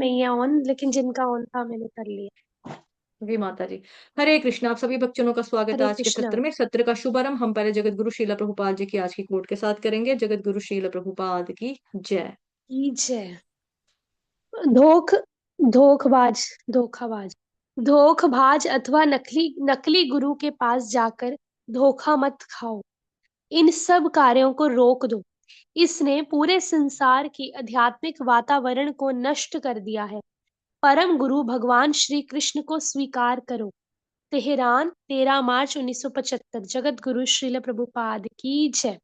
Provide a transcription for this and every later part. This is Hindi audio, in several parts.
नहीं है ऑन, लेकिन जिनका ऑन था मैंने कर लिया। जी माता जी। हरे कृष्णा। आप सभी भक्तजनों का स्वागत है हरे आज के कृष्णा। सत्र में। सत्र का शुभारंभ हम पहले जगत गुरु श्रील प्रभुपाद जी की आज की कोट के साथ करेंगे। जगत गुरु श्रील प्रभुपाद की जय। की जय। धोख धोखबाज धोखाबाज धोखबाज अथवा नकली नकली गुरु के पास जाकर धोखा मत खाओ। इन सब कार्यों को रोक दो। इसने पूरे संसार की आध्यात्मिक वातावरण को नष्ट कर दिया है। परम गुरु भगवान श्री कृष्ण को स्वीकार करो। तेहरान 13 मार्च 1975। जगत गुरु श्रील प्रभुपाद की जय।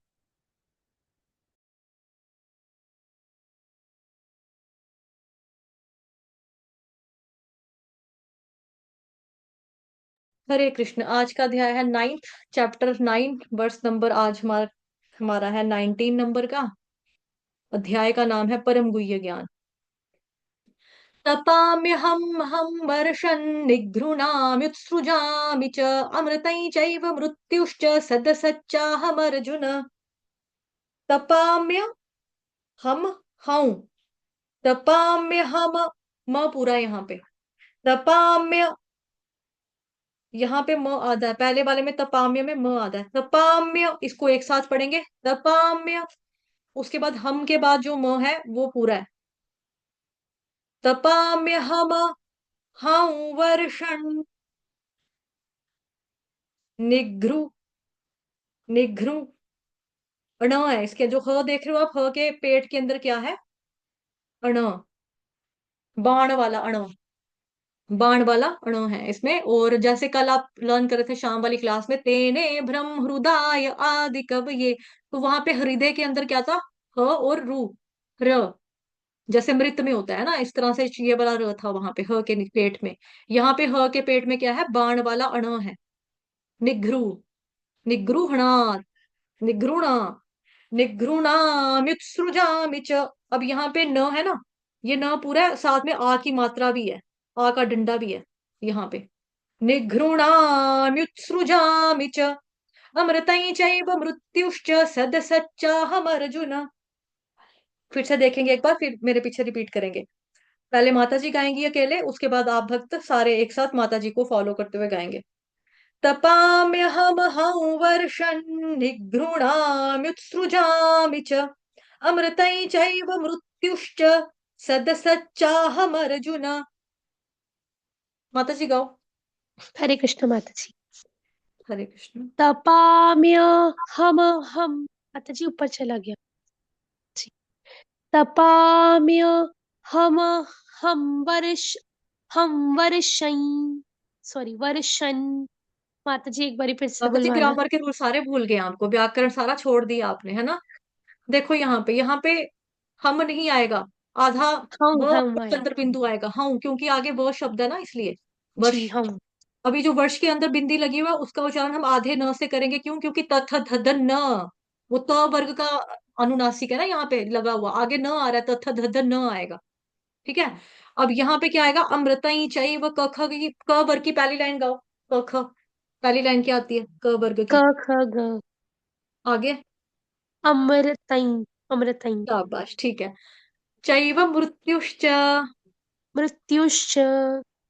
हरे कृष्ण। आज का अध्याय है 9th, चैप्टर 9, वर्ष नंबर आज हमारा हमारा है 19 नंबर का। अध्याय का नाम है परम गुह्य ज्ञान। तपाम्यहं वर्षन् निघृणाम्युत्सृजामि च अमृतै चैव मृत्युश्च सदसच्चाहमर्जुन। तपाम्य हम हूं। तपाम्य हम म पूरा यहाँ पे। तपाम्य यहाँ पे म आधा है, पहले वाले में तपाम्य में म आधा है। तपाम्य इसको एक साथ पढ़ेंगे। तपाम्य, उसके बाद हम के बाद जो म है वो पूरा है। तपाम्य हम हूं वर्षण निघ्रु निघ्रु अण है इसके, जो ह देख रहे हो आप, ह के पेट के अंदर क्या है? अण, बाण वाला अण, बाण वाला अण है इसमें। और जैसे कल आप लर्न कर रहे थे शाम वाली क्लास में, तेने ब्रह्म हृदय आदि कवये, तो वहां पे हृदय के अंदर क्या था? ह और रू, र, जैसे मृत में होता है ना, इस तरह से ये वाला र था वहां पे ह के पेट में। यहाँ पे ह के पेट में क्या है? बाण वाला अण है। निघ्रु, निगृहणात्, निघृणा, निघृणाम्युत्सृजामि च। अब यहाँ पे न है ना, ये न पूरा है, साथ में आ की मात्रा भी है, आ का डंडा भी है यहाँ पे। निघृणाम्युत्सृजामि च अमृतै चैव मृत्युश्च सदसच्चाहमर्जुन। फिर से देखेंगे एक बार, फिर मेरे पीछे रिपीट करेंगे। पहले माता जी गाएंगी अकेले, उसके बाद आप भक्त सारे एक साथ माता जी को फॉलो करते हुए गाएंगे। तपाम्यहमहं वर्षन् निघृणाम्युत्सृजामि च अमृतै चैव मृत्युश्च सदसच्चाहमर्जुन। माता जी गाओ। हरे कृष्ण माता जी। हरे कृष्ण। तपाम्य हम माता जी ऊपर चला गया जी। तपाम्य हम हम वर्ष हम वर्षं, सॉरी वर्षन। माता जी एक बारी फिर से माता जी बुलवाना। ग्रामर के रूल सारे भूल गए आपको, व्याकरण सारा छोड़ दिया आपने, है ना? देखो यहाँ पे हम नहीं आएगा, आधा वो हम आए। चंद्र बिंदु आएगा, हाँ, क्योंकि आगे वो शब्द है ना, इसलिए जी वर्ष। हम। अभी जो वर्ष के अंदर बिंदी लगी हुआ है उसका उच्चारण हम आधे न से करेंगे। क्यों? क्योंकि तथ धध न, वो त वर्ग का अनुनासिक है ना, यहाँ पे लगा हुआ, आगे न आ रहा है, तथ धध न आएगा। ठीक है। अब यहाँ पे क्या आएगा? अमृतई चैव क ख की, क वर्ग की पहली लाइन गाओ। क ख पहली लाइन क्या आती है क वर्ग क की? ख ग। आगे? अमृतं। अमृतं। शाबाश, ठीक है। चैव मृत्युश्च मृत्युश्च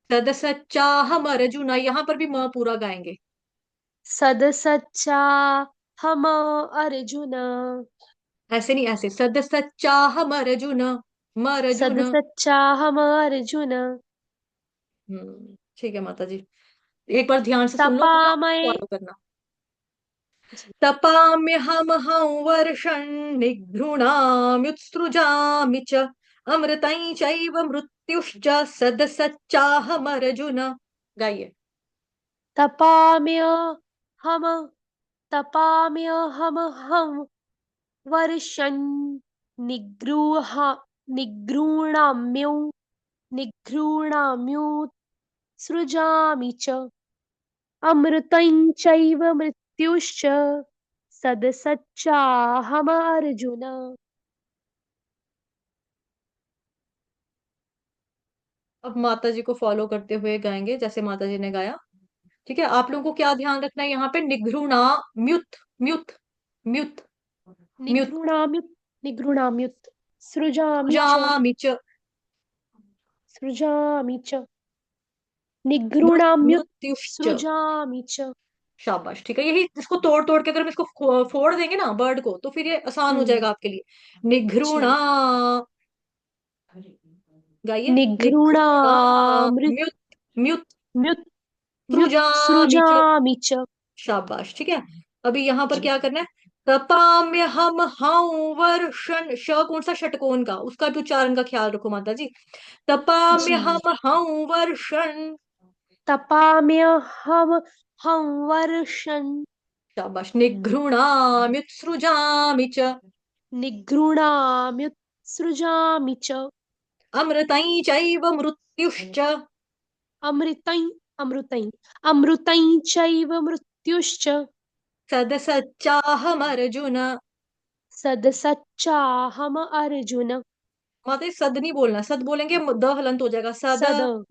सदसच्चाहम अर्जुन, यहाँ पर भी म पूरा गाएंगे। सदसच्चा हम अर्जुन। ऐसे नहीं, ऐसे सदसच्चाहम अर्जुन, म अर्जुन। सदसच्चा हम अर्जुन। ठीक है माता जी। एक बार ध्यान से सुन लो पूरा, तपामय। फॉलो करना। जी। तपाम्यहमहं वर्षं निघृणाम्युत्सृजामि च अमृतै चैव मृत्युश्च सदसच्चाहमर्जुन। गाइए। तपाम्य हम तपाम्य हम वर्षन् निगृह निगृह्णाम्यु निगृह्णाम्युत्सृजामि च अमृतं चैव मृत्युश्च सदसच्चाहमर्जुन। अब माता जी को फॉलो करते हुए गाएंगे जैसे माता जी ने गाया। ठीक है। आप लोगों को क्या ध्यान रखना है यहाँ पे? निघृणा म्युत, म्युत, म्युत, म्युत, निगृह्णाम्युत् निगृह्णाम्युत् सृजामि च। जामि च। सृजामि च, निगृणाम्युत् मृत्युश्च। सृजामि च। शाबाश, ठीक है। यही इसको तोड़ तोड़ के अगर हम इसको फोड़ देंगे ना वर्ड को, तो फिर ये आसान हो हम्म। जाएगा आपके लिए। निघृणा, जी। गाइए। निघृणा निगृणामृत म्युत, म्युत म्युत् म्युत् सृजामि च। सृजामि च। शाबाश, ठीक है। अभी यहाँ पर जी। क्या करना है? तपाम्य हम हाउ वर्षण, श कौन सा? षटकोण का, उसका भी उच्चारण का ख्याल रखो माता जी। तपाम्य जी। हम हाउ वर्षण। तपाम्यहम संवर्षन्। शाबाश। निघृणाम्युत्सृजामि च। निगृणाम्युत्सृजामि च। अमृतं चैव मृत्युश्च। अमृतैः अमृतैः अमृतैः चैव मृत्युश्च। सदसच्चाहमर्जुन। सदसच्चाहम अर्जुन। माता जी सद नहीं बोलना, सद बोलेंगे द हलंत हो जाएगा, सद। सद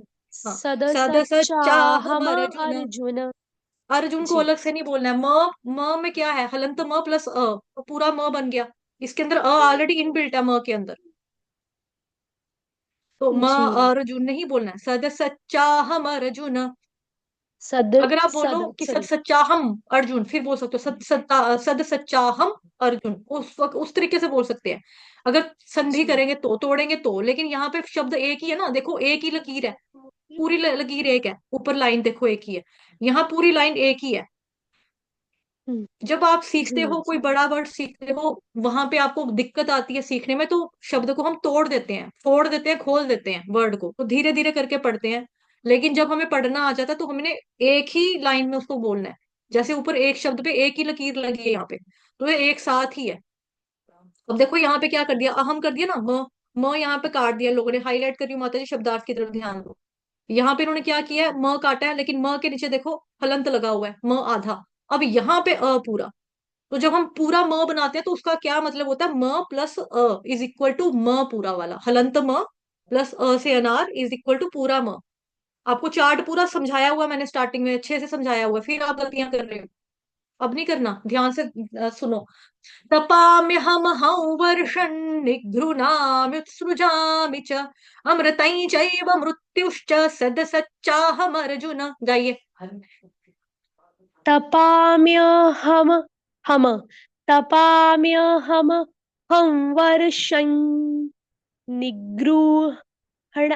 हाँ। सदसच्चाहम सदसच्चाहमर्जुन। अर्जुन। अर्जुन को जी। अलग से नहीं बोलना है। म में क्या है? हलंत म प्लस तो पूरा म बन गया। इसके अंदर ऑलरेडी इनबिल्ट है म के अंदर। तो म जी। अर्जुन नहीं बोलना है, सद सच्चाहम अर्जुन। सद अगर आप बोलो सद कि सद सॉरी। सच्चा हम अर्जुन, फिर बोल सकते हो सद सच्चा हम अर्जुन, उस वक्त उस तरीके से बोल सकते हैं। अगर संधि जी। करेंगे तो, तोड़ेंगे तो, लेकिन यहाँ पे शब्द एक ही है ना, देखो एक ही लकीर है। पूरी लकीर एक है, ऊपर लाइन देखो एक ही है। यहाँ पूरी लाइन एक ही है। हम्म। जब आप जी। सीखते हो, कोई बड़ा वर्ड सीखते हो, वहां पे आपको दिक्कत आती है सीखने में, तो शब्द को हम तोड़ देते हैं, फोड़ देते हैं, खोल देते हैं वर्ड को, तो धीरे धीरे करके पढ़ते हैं। लेकिन जब हमें पढ़ना आ जाता है तो हमने एक ही लाइन में उसको बोलना है। जैसे ऊपर एक शब्द पे एक ही लकीर लगी है यहाँ पे, तो ये एक साथ ही है। अब देखो यहाँ पे क्या कर दिया, अहम कर दिया ना, म यहाँ पे काट दिया लोगों ने। हाईलाइट कर रही हूँ माता जी, शब्दार्थ की तरफ ध्यान दो। यहाँ पे इन्होंने क्या किया है, म काटा है, लेकिन म के नीचे देखो हलंत लगा हुआ है, म आधा। अब यहाँ पे पूरा। तो जब हम पूरा म बनाते हैं तो उसका क्या मतलब होता है? म प्लस इज इक्वल टू म पूरा वाला, हलंत म प्लस से अनार इज इक्वल टू पूरा म। आपको चार्ट पूरा समझाया हुआ मैंने, स्टार्टिंग में अच्छे से समझाया हुआ है, फिर आप गलतियां कर रहे हो। अब नहीं करना, ध्यान से सुनो। तपाम्यहम हं वर्षन् निघृणाम्युत्सृजामि च, अमृतं चैव मृत्युश्च सदसच्चाहमर्जुन। गाइए। तपाम्यहम हम तपाम्यहम हम वर्षं निगृहण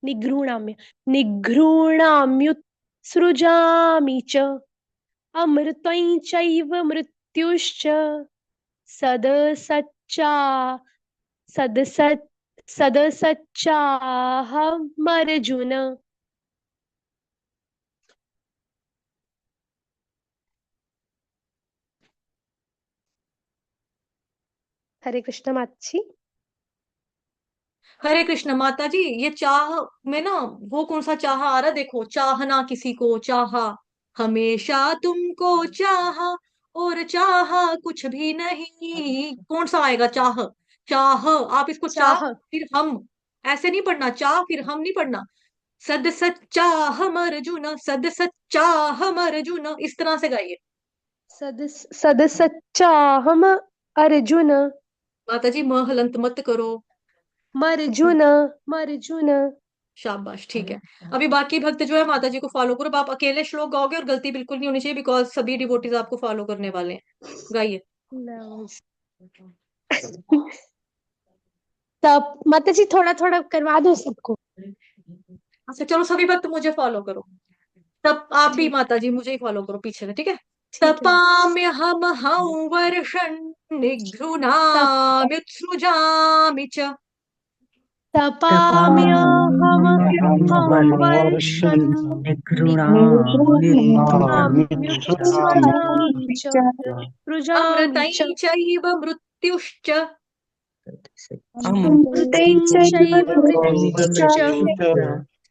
निगृह्णाम्य निगृह्णाम्युत्सृजामि च। अमृतं चैव मृत्युश्च सदसच्चा सदसच् सदसच्चाहमर्जुन। हरे कृष्ण माताजी। हरे कृष्ण माता जी। ये चाह में ना, वो कौन सा चाह आ रहा है? देखो, चाहना, किसी को चाहा, हमेशा तुमको चाहा, और चाहा कुछ भी नहीं, कौन सा आएगा? चाह। चाह, आप इसको चाह चाह फिर हम, ऐसे नहीं पढ़ना, चाह फिर हम नहीं पढ़ना। सद सच्चा हम अर्जुन, सद सच्चा हम अर्जुन, इस तरह से गाइए। सदसच्चाहम अर्जुन माता जी म हलंत मत करो। मर्जुन मर्जुन। शाबाश, ठीक है। अभी बाकी भक्त जो है माता जी को फॉलो करो। अब आप अकेले श्लोक गाओगे और गलती बिल्कुल नहीं होनी चाहिए, बिकॉज सभी डिवोटीज आपको फॉलो करने वाले हैं। गाइए। तब माता जी थोड़ा थोड़ा करवा दो सबको। अच्छा चलो, सभी भक्त मुझे फॉलो करो। तब आप भी ठीक। माता जी मुझे ही फॉलो करो पीछे से, ठीक है। ठीक है माता जी। तपाम्य हम हं वर्षन् तप निघृणाम्युत्सृजामि च। तपाम्यहम हम तपाम्यहमवर्षं वर्षन् निगृह्णाम्युत्सृजामि च सृजामि च। अमृतं चैव मृत्युश्च अमृतं चैव मृत्युश्च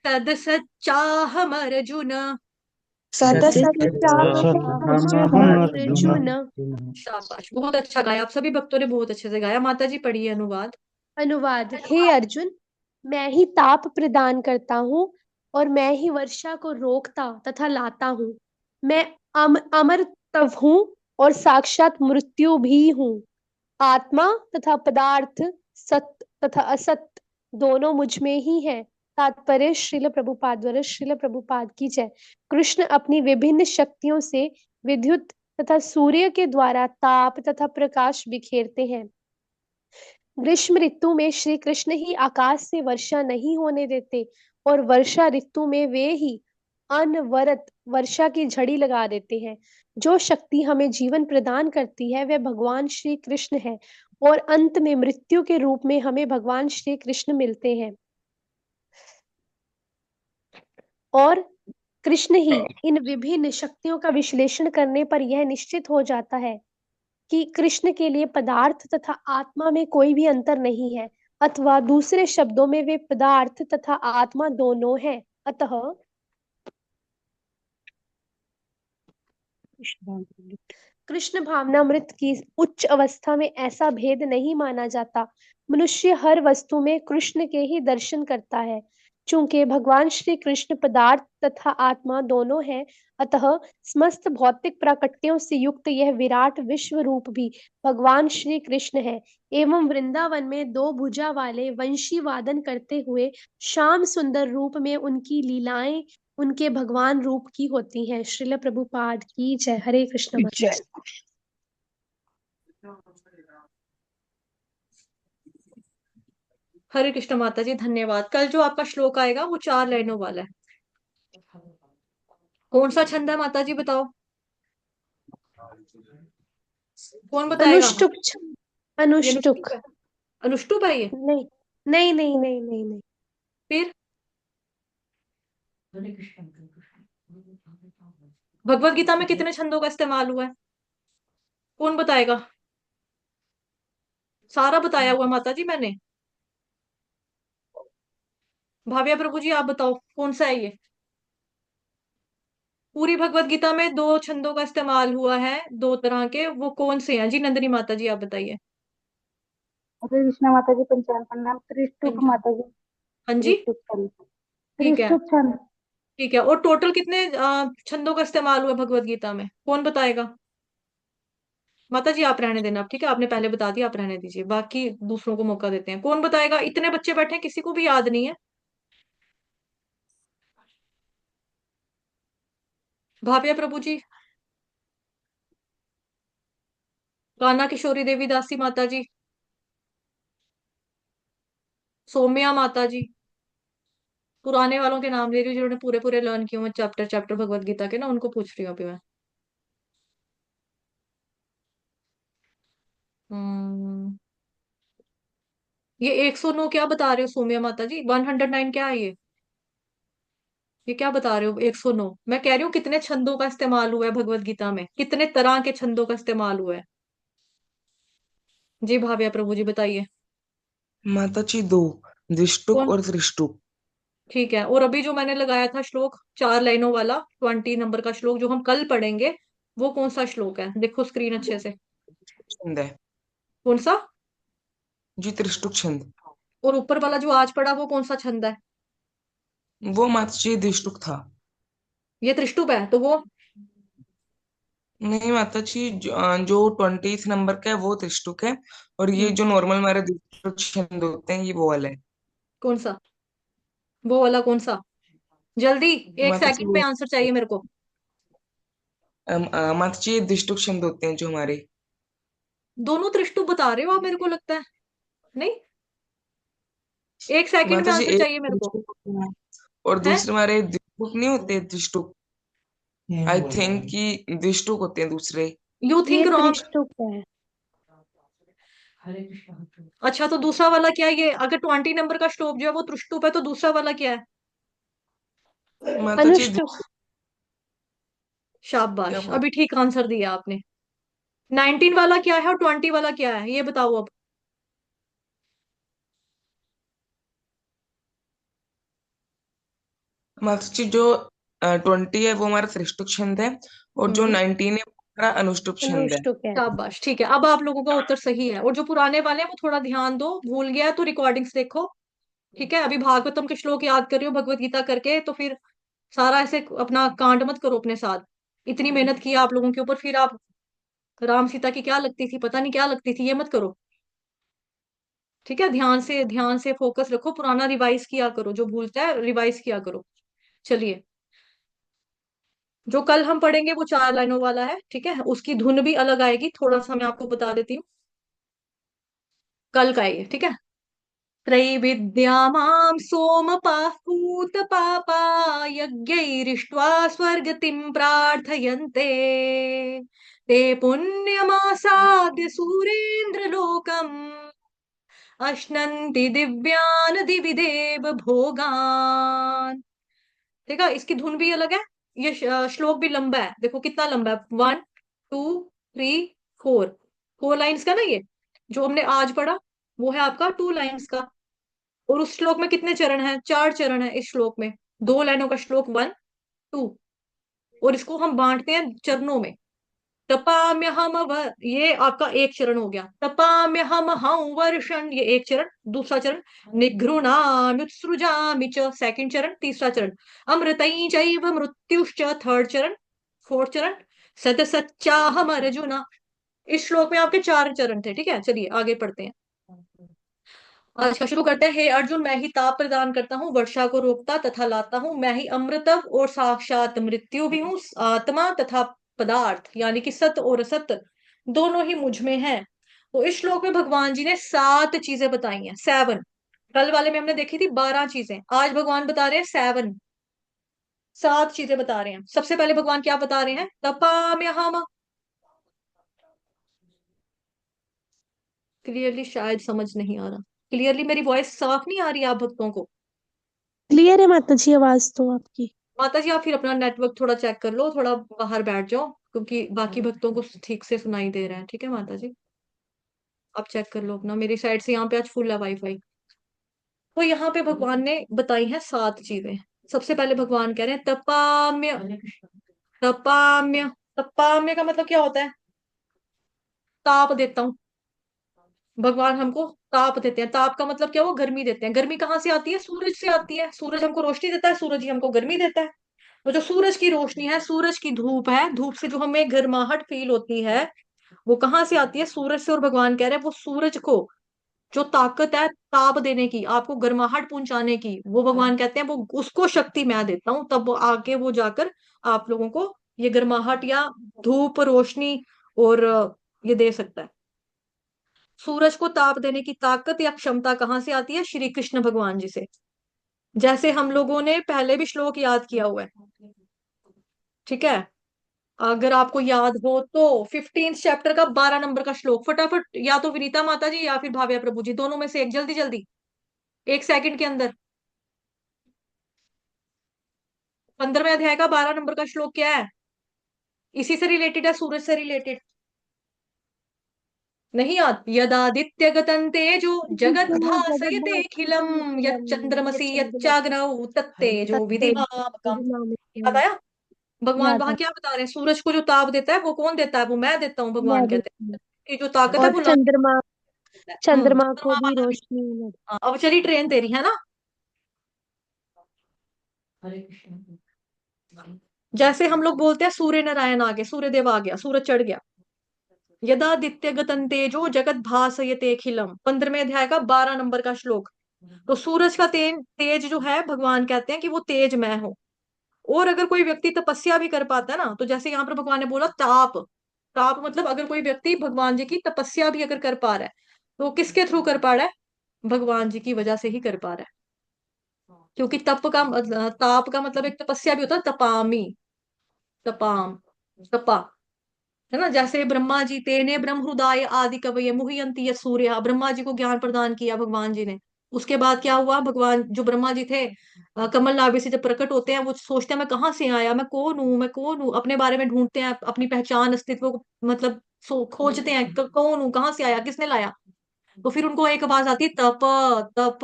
सदसच्चाहमर्जुन। सदसच्चाहमर्जुन। शाबाश, बहुत अच्छा गाया। आप सभी भक्तों ने बहुत अच्छे से गाया। माता जी पढ़िए अनुवाद। अनुवाद। हे अर्जुन, मैं ही ताप प्रदान करता हूँ और मैं ही वर्षा को रोकता तथा लाता हूँ। मैं अमर तव हूँ और साक्षात मृत्यु भी हूँ। आत्मा तथा पदार्थ, सत्य तथा असत्य दोनों मुझ में ही है। तात्पर्य श्रील प्रभुपाद द्वारा, श्रील प्रभुपाद की जय। कृष्ण अपनी विभिन्न शक्तियों से विद्युत तथा सूर्य के द्वारा ताप तथा प्रकाश बिखेरते हैं। ग्रीष्म ऋतु में श्री कृष्ण ही आकाश से वर्षा नहीं होने देते, और वर्षा ऋतु में वे ही अनवरत वर्षा की झड़ी लगा देते हैं। जो शक्ति हमें जीवन प्रदान करती है वह भगवान श्री कृष्ण है, और अंत में मृत्यु के रूप में हमें भगवान श्री कृष्ण मिलते हैं। और कृष्ण ही इन विभिन्न शक्तियों का विश्लेषण करने पर यह निश्चित हो जाता है कि कृष्ण के लिए पदार्थ तथा आत्मा में कोई भी अंतर नहीं है, अथवा दूसरे शब्दों में वे पदार्थ तथा आत्मा दोनों हैं। अतः कृष्ण भावनामृत की उच्च अवस्था में ऐसा भेद नहीं माना जाता। मनुष्य हर वस्तु में कृष्ण के ही दर्शन करता है। चूंकि भगवान श्री कृष्ण पदार्थ तथा आत्मा दोनों हैं, अतः समस्त भौतिक प्राकट्यों से युक्त यह विराट विश्व रूप भी भगवान श्री कृष्ण है। एवं वृंदावन में दो भुजा वाले वंशी वादन करते हुए श्याम सुंदर रूप में उनकी लीलाएं उनके भगवान रूप की होती हैं। श्रील प्रभुपाद की जय। हरे कृष्ण माता जय। जी। हरे कृष्ण माता जी, धन्यवाद। कल जो आपका श्लोक आएगा वो 4 लाइनों वाला है। कौन सा छंद है माता जी, बताओ। कौन बताएगा? अनुष्टुप ये अनुष्टुप। अनुष्टुप है। अनुष्टुप है ये? नहीं नहीं नहीं नहीं नहीं नहीं। फिर भगवत गीता में कितने छंदों का इस्तेमाल हुआ है? कौन बताएगा? सारा बताया हुआ माता जी मैंने। भाव्या प्रभु जी, आप बताओ कौन सा है ये? पूरी भगवत गीता में 2 छंदों का इस्तेमाल हुआ है, 2 तरह के। वो कौन से हैं जी? नंदिनी माता जी, आप बताइए। हरे कृष्णा माता जी, पंचानन प्रणाम। त्रिस्तुप पंचान। माता जी। हाँ जी। त्रिस्तुप छंद। ठीक है। त्रिस्तुप छंद। ठीक है, और टोटल कितने छंदों का इस्तेमाल हुआ भगवत गीता में? कौन बताएगा? माता जी आप रहने देना, अब ठीक है, आपने पहले बता दिया, आप रहने दीजिए, बाकी दूसरों को मौका देते हैं। कौन बताएगा? इतने बच्चे बैठे हैं, किसी को भी याद नहीं है। भाव्या प्रभु जी, कान्हा किशोरी देवी दासी माता जी, सौम्या माता जी। पुराने वालों के नाम ले रही हूँ, जिन्होंने पूरे पूरे लर्न किए हुए चैप्टर चैप्टर भगवत गीता के ना, उनको पूछ रही हूँ अभी मैं। हम्म, ये 109 क्या बता रहे हो सौम्या माता जी? 109 क्या है ये क्या बता रहे हो? 109 मैं कह रही हूँ कितने छंदों का इस्तेमाल हुआ है भगवत गीता में, कितने तरह के छंदों का इस्तेमाल हुआ है? जी भाव्या प्रभु जी बताइए। माता जी दो, द्विष्टुप कौन? और त्रिष्टुप। ठीक है, और अभी जो मैंने लगाया था श्लोक 4 लाइनों वाला, 20 नंबर का श्लोक जो हम कल पढ़ेंगे, वो कौन सा श्लोक है? देखो स्क्रीन अच्छे से। छंद है कौन सा? जी, त्रिष्टुप छंद। और ऊपर वाला जो आज पढ़ा वो कौन सा छंद है? वो माता जी द्विष्टुप था। ये त्रिष्टुप है तो वो? नहीं माता जी, जो 20 नंबर का है वो त्रिष्टुप है, और ये हम्म, जो नॉर्मल हमारे द्विष्टुप छंद होते हैं ये वो वाला है। कौन सा? वो वाला कौन सा? जल्दी, एक माता जी सेकंड में आंसर चाहिए मेरे को। माता जी द्विष्टुप छंद होते हैं जो हमारे। दोनों त्रिष्टुप बता रहे हो आप, मेरे को लगता है। नहीं, एक सेकंड में माता जी आंसर एक चाहिए मेरे को। त्रिष्टुप होते हैं, और है? दूसरे हमारे द्विष्टुप नहीं होते, द्विष्टुप। आई थिंक कि द्विष्टुप होते हैं दूसरे। यू ये थिंक रॉन्ग। त्रिष्टुप है। अच्छा, तो दूसरा वाला क्या है? ये अगर 20 नंबर का श्लोक जो है वो त्रिष्टुप है, तो दूसरा वाला क्या है? माता जी अनुष्टुप। क्या शाबाश, बोल अभी ठीक आंसर दिया आपने। 19 वाला क्या है और 20 वाला क्या है, ये बताओ अब। माता जी जो 20 है वो हमारा त्रिष्टुप छंद है, और जो हम्म। 19 है वो हमारा अनुष्टुप छंद है। अनुष्टुप है। शाबाश, ठीक है, अब आप लोगों का उत्तर सही है। और जो पुराने वाले हैं वो थोड़ा ध्यान दो, भूल गया है तो रिकॉर्डिंग्स देखो। ठीक है, अभी भागवतम के श्लोक याद कर रही हो भगवत गीता करके, तो फिर सारा ऐसे अपना कांड मत करो अपने साथ। इतनी मेहनत की आप लोगों के ऊपर, फिर आप राम सीता की क्या लगती थी, पता नहीं क्या लगती थी, ये मत करो। ठीक है, ध्यान से फोकस रखो, पुराना रिवाइज किया करो, जो भूलता है रिवाइज किया करो। चलिए, जो कल हम पढ़ेंगे वो 4 लाइनों वाला है, ठीक है, उसकी धुन भी अलग आएगी, थोड़ा सा मैं आपको बता देती हूँ। कल का है ये, ठीक है। त्रैविद्यामां सोमपाः पूतपापा यज्ञैरिष्ट्वा स्वर्गतिं प्रार्थयन्ते ते पुण्यमासाद्य सूरेन्द्रलोकम् अश्नन्ति दिव्यान् दिवि देव भोगान्। ठीक है, इसकी धुन भी अलग है। ये श्लोक भी लंबा है, देखो कितना लंबा है, 1 2 3 4, 4 लाइन्स का ना ये। जो हमने आज पढ़ा वो है आपका 2 लाइन्स का। और उस श्लोक में कितने चरण हैं? 4 चरण है इस श्लोक में। 2 लाइनों का श्लोक 1 2। और इसको हम बांटते हैं चरणों में। तपाम्य हम ये आपका एक चरण हो गया। तपाम्य हम वर्षण, ये एक चरण। दूसरा चरण निघृणाम्युत्सृजामि च, सेकंड चरण। तीसरा चरण अमृतई चैव मृत्युश्च, थर्ड चरण। फोर्थ चरण सदसच्चाहम अर्जुना। इस श्लोक में आपके 4 चरण थे, ठीक है। चलिए आगे पढ़ते हैं। आज का शुरू करते हैं। हे अर्जुन, मैं ही ताप प्रदान करता हूँ, वर्षा को रोकता तथा लाता हूँ। मैं ही अमृतव और साक्षात मृत्यु भी हूँ। आत्मा तथा पदार्थ यानी कि सत्य और असत्य दोनों ही मुझ में है। तो इस श्लोक में भगवान जी ने 7 चीजें बताई हैं, 7। कल वाले में हमने देखी थी 12 चीजें, आज भगवान बता रहे हैं 7 चीजें बता रहे हैं। सबसे पहले भगवान क्या बता रहे हैं? तपाम्यहम। क्लियरली शायद समझ नहीं आ रहा। क्लियरली मेरी वॉइस साफ नहीं आ रही आप भक्तों को? क्लियर है माता जी आवाज तो आपकी। माता जी आप फिर अपना नेटवर्क थोड़ा चेक कर लो, थोड़ा बाहर बैठ जाओ, क्योंकि बाकी भक्तों को ठीक से सुनाई दे रहा है। ठीक है माता जी, आप चेक कर लो अपना। मेरी साइड से यहाँ पे आज फुल है वाईफाई। तो यहाँ पे भगवान ने बताई हैं 7 चीजें। सबसे पहले भगवान कह रहे हैं तपाम्य। तपाम्य, तपाम्य का मतलब क्या होता है? ताप देता हूँ। भगवान हमको ताप देते हैं। ताप का मतलब क्या? वो गर्मी देते हैं। गर्मी कहाँ से आती है? सूरज से आती है। सूरज हमको रोशनी देता है, सूरज ही हमको गर्मी देता है। तो जो सूरज की रोशनी है, सूरज की धूप है, धूप से जो हमें गर्माहट फील होती है, वो कहाँ से आती है? सूरज से। और भगवान कह रहे हैं वो सूरज को जो ताकत है ताप देने की, आपको गर्माहट पहुंचाने की, वो भगवान कहते हैं वो उसको शक्ति मैं देता हूँ। तब वो आगे वो जाकर आप लोगों को ये गर्माहट या धूप रोशनी और ये दे सकता है। सूरज को ताप देने की ताकत या क्षमता कहाँ से आती है? श्री कृष्ण भगवान जी से। जैसे हम लोगों ने पहले भी श्लोक याद किया हुआ है, ठीक है। अगर आपको याद हो तो 15th चैप्टर का 12 नंबर का श्लोक फटाफट, या तो विनीता माता जी या फिर भाव्या प्रभु जी, दोनों में से एक, जल्दी जल्दी, 1 सेकंड के अंदर। 15वें अध्याय का 12 नंबर का श्लोक क्या है? इसी से रिलेटेड है, सूरज से रिलेटेड। नहीं याद? यदादित्य गतं तेजो जगत भासयतेऽखिलम् यच्चंद्रमसि यच्चाग्नौ तत्तेजो विधिमामकम्। याद आया? भगवान याद वहां है। क्या बता रहे हैं? सूरज को जो ताप देता है वो कौन देता है? वो मैं देता हूँ, मैं भगवान भी। कहते हैं। ये जो ताकत है और वो ला के चंद्रमा, देता है। चंद्रमा को चंद्रमा भी वाला भी। रोशनी में। हाँ, अब चली ट्रेन तेरी, है ना। जैसे हम लोग बोलते हैं सूर्य नारायण आ गए, सूर्य देव आ गया, सूरज चढ़ गया। यदादित्य गतं तेजो जगत भासयते अखिलम, 15वें अध्याय का 12 नंबर का श्लोक। तो सूरज का तेज जो है, भगवान कहते हैं कि वो तेज मैं हूं। और अगर कोई व्यक्ति तपस्या भी कर पाता है ना, तो जैसे यहाँ पर भगवान ने बोला ताप। ताप मतलब अगर कोई व्यक्ति भगवान जी की तपस्या भी अगर कर पा रहा है, तो किसके थ्रू कर पा रहा है? भगवान जी की वजह से ही कर पा रहा है। क्योंकि ताप का मतलब एक तपस्या भी होता है, तपामी, तपाम, तपा, है ना। जैसे ब्रह्मा जी, तेने ब्रह्म हृदय आदि कवये मुह्यंति यत् सूर्य, ब्रह्मा जी को ज्ञान प्रदान किया भगवान जी ने। उसके बाद क्या हुआ? भगवान जो ब्रह्मा जी थे, कमल नाभि से जब प्रकट होते हैं, वो सोचते हैं मैं कहाँ से आया, मैं कौन हूँ, मैं कौन हूँ, अपने बारे में ढूंढते हैं, अपनी पहचान अस्तित्व को मतलब खोजते हैं, कौन हूँ, कहाँ से आया, किसने लाया। तो फिर उनको एक आवाज आती है, तप तप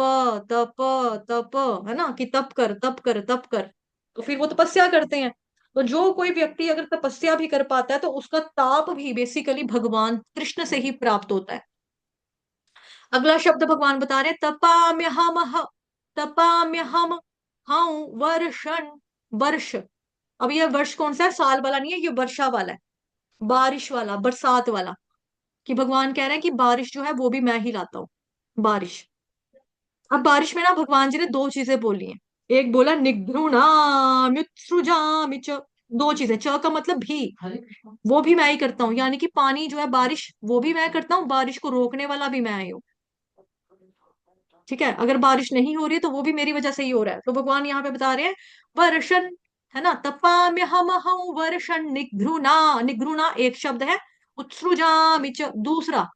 तप तप, है ना, कि तप कर तप कर तप कर। तो फिर वो तपस्या करते हैं। तो जो कोई व्यक्ति अगर तपस्या भी कर पाता है, तो उसका ताप भी बेसिकली भगवान कृष्ण से ही प्राप्त होता है। अगला शब्द भगवान बता रहे हैं तपाम्यहम। तपाम्यहम हूं वर्षण, वर्ष। अब ये वर्ष कौन सा है? साल वाला नहीं है, ये वर्षा वाला है, बारिश वाला, बरसात वाला। कि भगवान कह रहे हैं कि बारिश जो है वो भी मैं ही लाता हूँ। बारिश। अब बारिश में ना भगवान जी ने दो चीजें बोली हैं। एक बोला निघृणाम्युत्सृजामि च। दो चीजें, च का मतलब भी, वो भी मैं ही करता हूँ, यानी कि पानी जो है बारिश वो भी मैं करता हूँ, बारिश को रोकने वाला भी मैं ही हूँ। ठीक है, अगर बारिश नहीं हो रही है तो वो भी मेरी वजह से ही हो रहा है। तो भगवान यहाँ पे बता रहे हैं वर्षण, है ना, तपाम्यहम वर्षण निघृणा। निघृणा एक शब्द है, उत्सृजामि च दूसरा।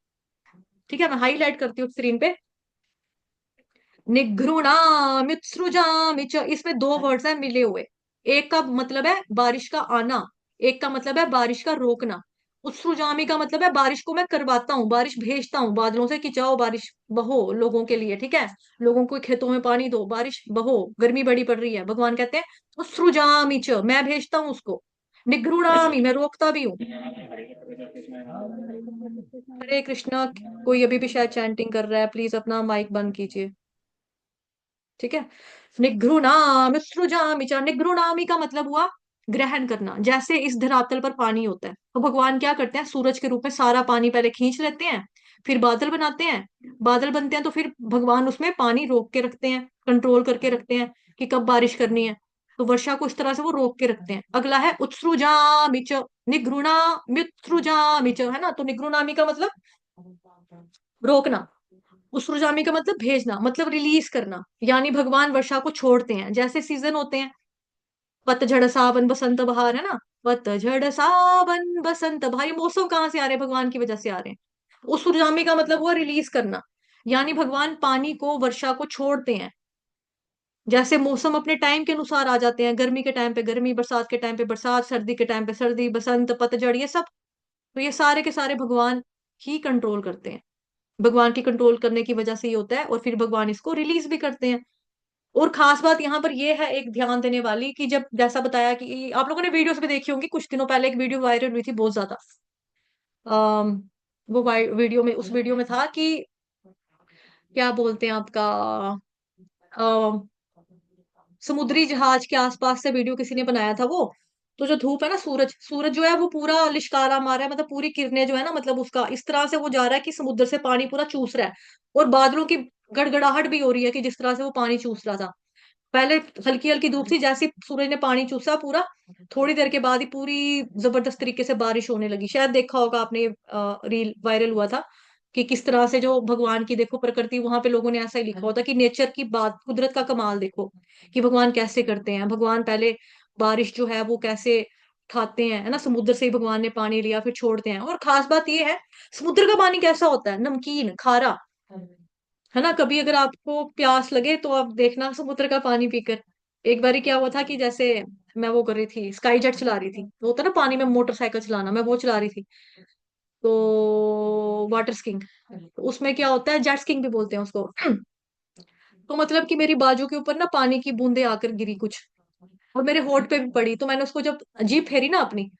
ठीक है, मैं हाईलाइट करती हूँ स्क्रीन पे। निघृणाम्युत्सृजामि च, इसमें दो वर्ड्स हैं मिले हुए। एक का मतलब है बारिश का आना, एक का मतलब है बारिश का रोकना। उत्सृजामि का मतलब है बारिश को मैं करवाता हूँ, बारिश भेजता हूँ बादलों से कि जाओ बारिश बहो लोगों के लिए। ठीक है, लोगों को खेतों में पानी दो, बारिश बहो, गर्मी बड़ी पड़ रही है। भगवान कहते हैं उत्सृजामि च, मैं भेजता हूँ उसको। निघृणामि, मैं रोकता भी हूँ। हरे कृष्णा। कोई अभी भी शायद चैंटिंग कर रहा है, प्लीज अपना माइक बंद कीजिए। ठीक है, निघृणामि सृजामि च। निघृणामि का मतलब हुआ ग्रहण करना। जैसे इस धरातल पर पानी होता है तो भगवान क्या करते हैं, सूरज के रूप में सारा पानी पहले खींच लेते हैं, फिर बादल बनाते हैं। बादल बनते हैं तो फिर भगवान उसमें पानी रोक के रखते हैं, कंट्रोल करके रखते हैं कि कब बारिश करनी है। तो वर्षा को इस तरह से वो रोक के रखते हैं। अगला है उत्सृजामि च, निघृणाम्युत्सृजामि च, है ना। तो निघृणामि का मतलब रोकना, उसरुजामी का मतलब भेजना, मतलब रिलीज करना। यानी भगवान वर्षा को छोड़ते हैं। जैसे सीजन होते हैं, पतझड़ सावन बसंत बहार, है ना। पतझड़ सावन बसंत बहार, ये मौसम कहाँ से आ रहे हैं, भगवान की वजह से आ रहे हैं। उसरुजामी का मतलब हुआ रिलीज करना, यानी भगवान पानी को, वर्षा को छोड़ते हैं। जैसे मौसम अपने टाइम के अनुसार आ जाते हैं, गर्मी के टाइम पे गर्मी, बरसात के टाइम पे बरसात, सर्दी के टाइम पे सर्दी, बसंत, पतझड़, ये सब। तो ये सारे के सारे भगवान ही कंट्रोल करते हैं। भगवान की कंट्रोल करने की वजह से ये होता है, और फिर भगवान इसको रिलीज भी करते हैं। और खास बात यहाँ पर ये है एक ध्यान देने वाली, कि जब जैसा बताया कि आप लोगों ने वीडियोस भी देखी होंगी, कुछ दिनों पहले एक वीडियो वायरल हुई थी बहुत ज्यादा। अम, वो वीडियो में, उस वीडियो में था कि क्या बोलते हैं आपका, अम, समुद्री जहाज के आसपास से वीडियो किसी ने बनाया था वो। तो जो धूप है ना, सूरज सूरज जो है वो पूरा लिशकारा मार रहा है, मतलब पूरी किरणें जो है ना, मतलब उसका इस तरह से वो जा रहा है कि समुद्र से पानी पूरा चूस रहा है। और बादलों की गड़गड़ाहट भी हो रही है कि जिस तरह से वो पानी चूस रहा था। पहले हल्की हल्की धूप थी, जैसे ही सूरज ने पानी चूसा पूरा, थोड़ी देर के बाद ही पूरी जबरदस्त तरीके से बारिश होने लगी। शायद देखा होगा आपने, रील वायरल हुआ था कि किस तरह से जो भगवान की देखो प्रकृति, वहां पे लोगों ने ऐसा ही लिखा होता कि नेचर की बात, कुदरत का कमाल देखो कि भगवान कैसे करते हैं। भगवान पहले बारिश जो है वो कैसे उठाते हैं, है ना, समुद्र से ही भगवान ने पानी लिया फिर छोड़ते हैं। और खास बात ये है, समुद्र का पानी कैसा होता है, नमकीन खारा, है ना। कभी अगर आपको प्यास लगे तो आप देखना समुद्र का पानी पीकर। एक बारी क्या हुआ था कि जैसे मैं वो कर रही थी, स्काई जेट चला रही थी, तो होता है ना पानी में मोटरसाइकिल चलाना, मैं वो चला रही थी। तो वाटर स्कीइंग, तो उसमें क्या होता है, जेट स्कीइंग भी बोलते हैं उसको। तो मतलब कि मेरी बाजू के ऊपर ना पानी की बूंदें आकर गिरी कुछ, और मेरे होठ पे भी पड़ी। तो मैंने उसको जब जीभ फेरी ना अपनी,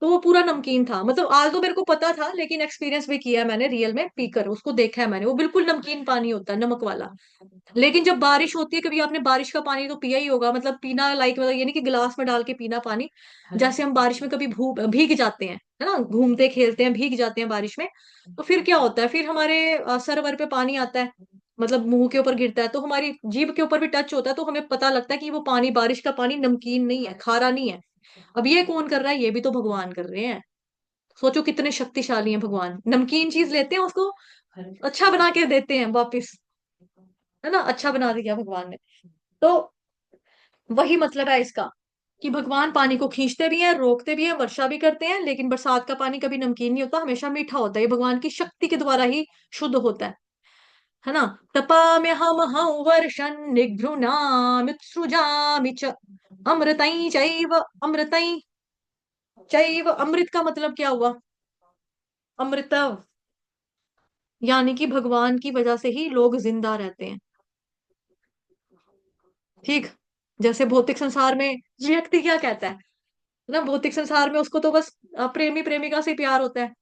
तो वो पूरा नमकीन था। मतलब आल तो मेरे को पता था, लेकिन एक्सपीरियंस भी किया है मैंने रियल में पीकर, उसको देखा है मैंने, वो बिल्कुल नमकीन पानी होता है, नमक वाला। लेकिन जब बारिश होती है, कभी आपने बारिश का पानी तो पिया ही होगा, मतलब पीना लाइक, मतलब ये नहीं कि गिलास में डाल के पीना पानी। जैसे हम बारिश में कभी भीग जाते हैं, है ना, घूमते खेलते हैं, भीग जाते हैं बारिश में। तो फिर क्या होता है, फिर हमारे सर वर पे पानी आता है, मतलब मुंह के ऊपर गिरता है, तो हमारी जीभ के ऊपर भी टच होता है, तो हमें पता लगता है कि वो पानी, बारिश का पानी नमकीन नहीं है, खारा नहीं है। अब ये कौन कर रहा है, ये भी तो भगवान कर रहे हैं। सोचो कितने शक्तिशाली हैं भगवान, नमकीन चीज लेते हैं उसको अच्छा बना के देते हैं वापिस, है ना, अच्छा बना दिया भगवान ने। तो वही मतलब है इसका, कि भगवान पानी को खींचते भी हैं, रोकते भी हैं, वर्षा भी करते हैं। लेकिन बरसात का पानी कभी नमकीन नहीं होता, हमेशा मीठा होता है। ये भगवान की शक्ति के द्वारा ही शुद्ध होता है ना। तपाम्यहमहं वर्षन् निघृणाम्युत्सृजामि च अमृतै चैव अमृतै चैव। अमृत का मतलब क्या हुआ, अमृत, यानी कि भगवान की वजह से ही लोग जिंदा रहते हैं। ठीक, जैसे भौतिक संसार में व्यक्ति क्या कहता है ना, भौतिक संसार में उसको तो बस प्रेमी प्रेमिका से प्यार होता है।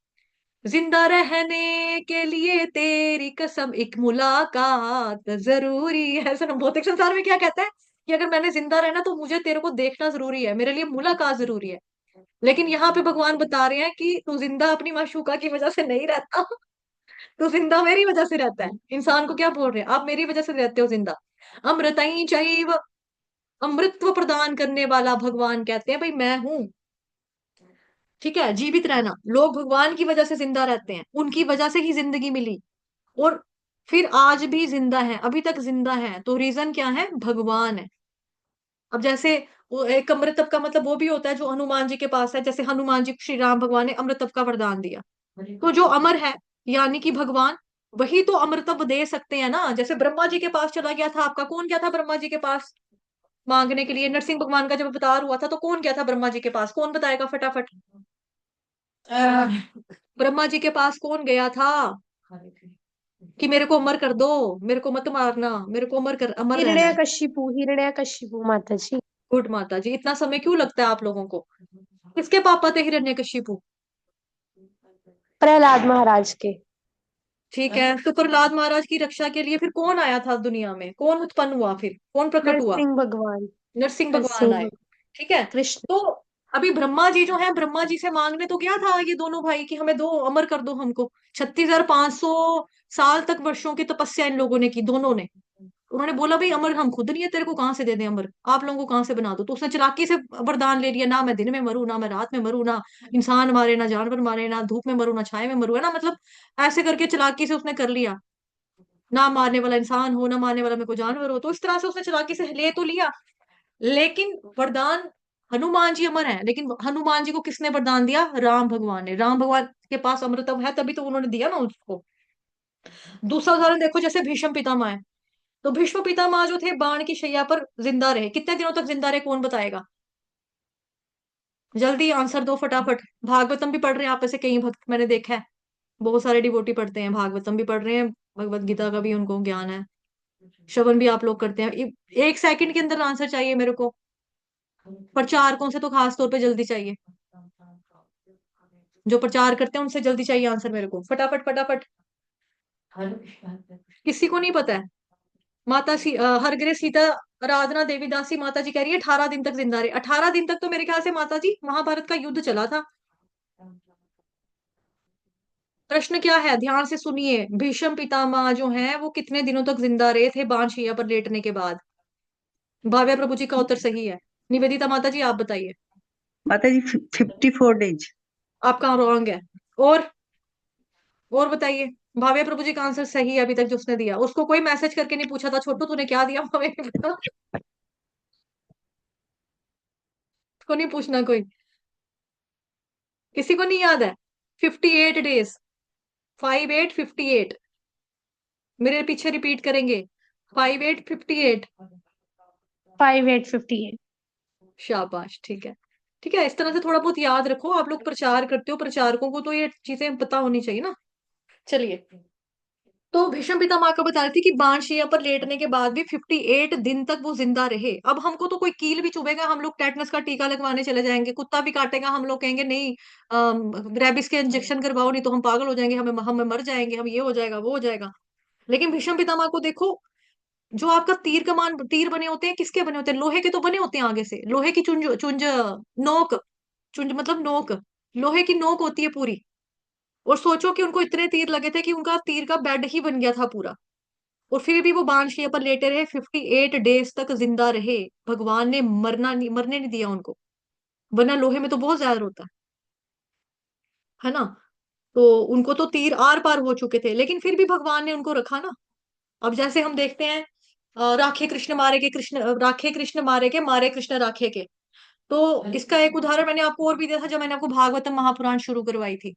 जिंदा रहने के लिए तेरी कसम एक मुलाकात जरूरी है, ऐसा ना। भौतिक संसार में क्या कहता है कि अगर मैंने जिंदा रहना तो मुझे तेरे को देखना जरूरी है, मेरे लिए मुलाकात जरूरी है। लेकिन यहाँ पे भगवान बता रहे हैं कि तू जिंदा अपनी माशूका की वजह से नहीं रहता, तो जिंदा मेरी वजह से रहता है। इंसान को क्या बोल रहे हैं, आप मेरी वजह से रहते हो जिंदा। अमृतई चैव, अमृतत्व प्रदान करने वाला भगवान कहते हैं भाई मैं हूं। ठीक है, जीवित रहना, लोग भगवान की वजह से जिंदा रहते हैं, उनकी वजह से ही जिंदगी मिली। और फिर आज भी जिंदा है, अभी तक जिंदा है, तो रीजन क्या है, भगवान है। अब जैसे वो एक अमृतत्व का मतलब वो भी होता है जो हनुमान जी के पास है, जैसे हनुमान जी को श्री राम भगवान ने अमृतत्व का वरदान दिया। तो जो अमर है यानी कि भगवान, वही तो अमृतत्व दे सकते हैं ना। जैसे ब्रह्मा जी के पास चला गया था, आपका कौन गया था ब्रह्मा जी के पास मांगने के लिए, नरसिंह भगवान का जब अवतार हुआ था तो कौन गया था ब्रह्मा जी के पास, कौन बताएगा फटाफट। ब्रह्मा जी के पास कौन गया था कि मेरे को अमर कर दो, मेरे को मत मारना, मेरे को अमर कर, अमर रहना है। हिरण्यकशिपु, हिरण्यकशिपु माता जी। गुड माता जी, इतना समय क्यों लगता है आप लोगों को। किसके पापा थे हिरण्यकशिपु। प्रहलाद महाराज के। ठीक है, तो प्रहलाद महाराज की रक्षा के लिए फिर कौन आया था दुनिया में, कौन उत्पन्न हुआ, फिर कौन प्रकट हुआ, नरसिंह भगवान। नरसिंह भगवान नरसिंह आए। भगवान। ठीक है। कृष्ण। तो अभी ब्रह्मा जी जो है, ब्रह्मा जी से मांगने तो गया था ये दोनों भाई कि हमें दो, अमर कर दो हमको। 36,500 साल तक वर्षों की तपस्या इन लोगों ने की, दोनों ने। उन्होंने बोला भाई अमर हम खुद नहीं है, तेरे को कहाँ से दे दें अमर, आप लोगों को कहाँ से बना दो। तो उसने चालाकी से वरदान ले लिया, ना मैं दिन में मरूं, ना मैं रात में मरूं, ना इंसान मारे, ना जानवर मारे, ना धूप में मरूं, ना छाए में मरूं, है ना, मतलब ऐसे करके चालाकी से उसने कर लिया। ना मारने वाला इंसान हो, ना मारने वाला मेरे को जानवर हो, तो इस तरह से उसने चालाकी से ले तो लिया। लेकिन वरदान, हनुमान जी अमर है, लेकिन हनुमान जी को किसने वरदान दिया, राम भगवान ने। राम भगवान के पास अमृतत्व है तभी तो उन्होंने दिया ना उसको। दूसरा उदाहरण देखो, जैसे भीष्म पितामह है। तो भीष्म पितामह जो थे बाण की शैया पर जिंदा रहे, कितने दिनों तक जिंदा रहे, कौन बताएगा। जल्दी आंसर दो फटाफट। भागवतम भी पढ़ रहे हैं आप में से कई भक्त, मैंने देखा है बहुत सारे डिवोटी पढ़ते हैं, भागवतम भी पढ़ रहे हैं, भगवत गीता का भी उनको ज्ञान है, श्रवण भी आप लोग करते हैं। एक सेकंड के अंदर आंसर चाहिए मेरे को, प्रचारकों से तो खास तौर पे जल्दी चाहिए, जो प्रचार करते हैं उनसे जल्दी चाहिए आंसर मेरे को, फटाफट फटाफट। किसी को नहीं पता है। हरगृह सीता आराधना देवी दासी माता जी कह रही है 18 दिन तक जिंदा रहे। 18 दिन तक तो मेरे ख्याल से माता जी महाभारत का युद्ध चला था। प्रश्न क्या है, ध्यान से सुनिए, भीष्म पितामह जो हैं वो कितने दिनों तक जिंदा रहे थे बाणशैया पर लेटने के बाद। भाव्या प्रभु जी का उत्तर सही है। निवेदिता माता जी आप बताइए। माता जी 54 डेज। आप कहाँ रॉन्ग है। और और बताइए। भाव्या प्रभु जी का आंसर सही है अभी तक जो उसने दिया, उसको कोई मैसेज करके नहीं पूछा था छोटू तूने क्या दिया हमें नहीं पता। उसको नहीं पूछना कोई, किसी को नहीं याद है। 58 डेज, 5858। मेरे पीछे रिपीट करेंगे, 5858। 5858। शाबाश, ठीक है। ठीक है, इस तरह से थोड़ा बहुत याद रखो, आप लोग प्रचार करते हो, प्रचारकों को तो ये चीजें पता होनी चाहिए ना। चलिए, तो भीष्म पितामह को बता रही थी कि बाणशैया पर लेटने के बाद भी 58 दिन तक वो जिंदा रहे। अब हमको तो कोई कील भी चुभेगा हम लोग टेटनस का टीका लगवाने चले जाएंगे, कुत्ता भी काटेगा हम लोग कहेंगे नहीं रेबिस के इंजेक्शन करवाओ, नहीं तो हम पागल हो जाएंगे, हमें मर जाएंगे, हम ये हो जाएगा वो हो जाएगा। लेकिन भीष्म पितामह को देखो, जो आपका तीर कमान तीर बने होते हैं किसके बने होते हैं, लोहे के तो बने होते हैं, आगे से लोहे की चुंज चुंज नोक, चुंज मतलब नोक, लोहे की नोक होती है पूरी। और सोचो कि उनको इतने तीर लगे थे कि उनका तीर का बेड ही बन गया था पूरा। और फिर भी वो बाणशैया पर लेटे रहे, 58 डेज तक जिंदा रहे। भगवान ने मरने नहीं दिया उनको, वरना लोहे में तो बहुत ज्यादा होता है ना। तो उनको तो तीर आर पार हो चुके थे, लेकिन फिर भी भगवान ने उनको रखा ना। अब जैसे हम देखते हैं राखे कृष्ण मारे के, कृष्ण राखे कृष्ण मारे के, मारे कृष्ण राखे के। तो इसका एक उदाहरण मैंने आपको और भी दिया था जब मैंने आपको भागवतम महापुराण शुरू करवाई थी।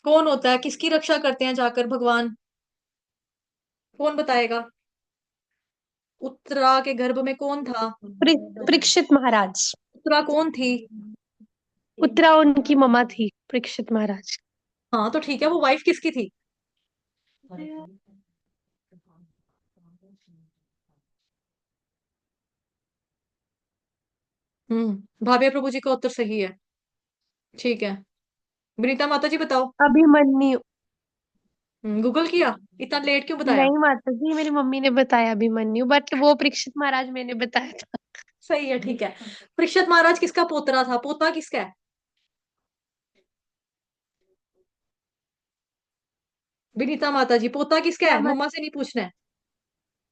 कौन होता है, किसकी रक्षा करते हैं जाकर भगवान, कौन बताएगा। उत्तरा के गर्भ में कौन था, परीक्षित महाराज। उत्तरा कौन थी। उत्तरा उनकी ममा थी, परीक्षित महाराज। हाँ तो ठीक है, वो वाइफ किसकी थी। भाभे प्रभु जी का उत्तर सही है। ठीक है, विनीता माता जी बताओ। अभिमन्यु। गूगल किया, इतना लेट क्यों बताया। नहीं माता जी, मेरी मम्मी ने बताया अभिमन्यु, बट वो परीक्षित महाराज मैंने बताया था। सही है, ठीक है। परीक्षित महाराज किसका पोतरा था, पोता किसका है। विनीता माता जी, पोता किसका क्या है? मत मम्मा से नहीं पूछना है।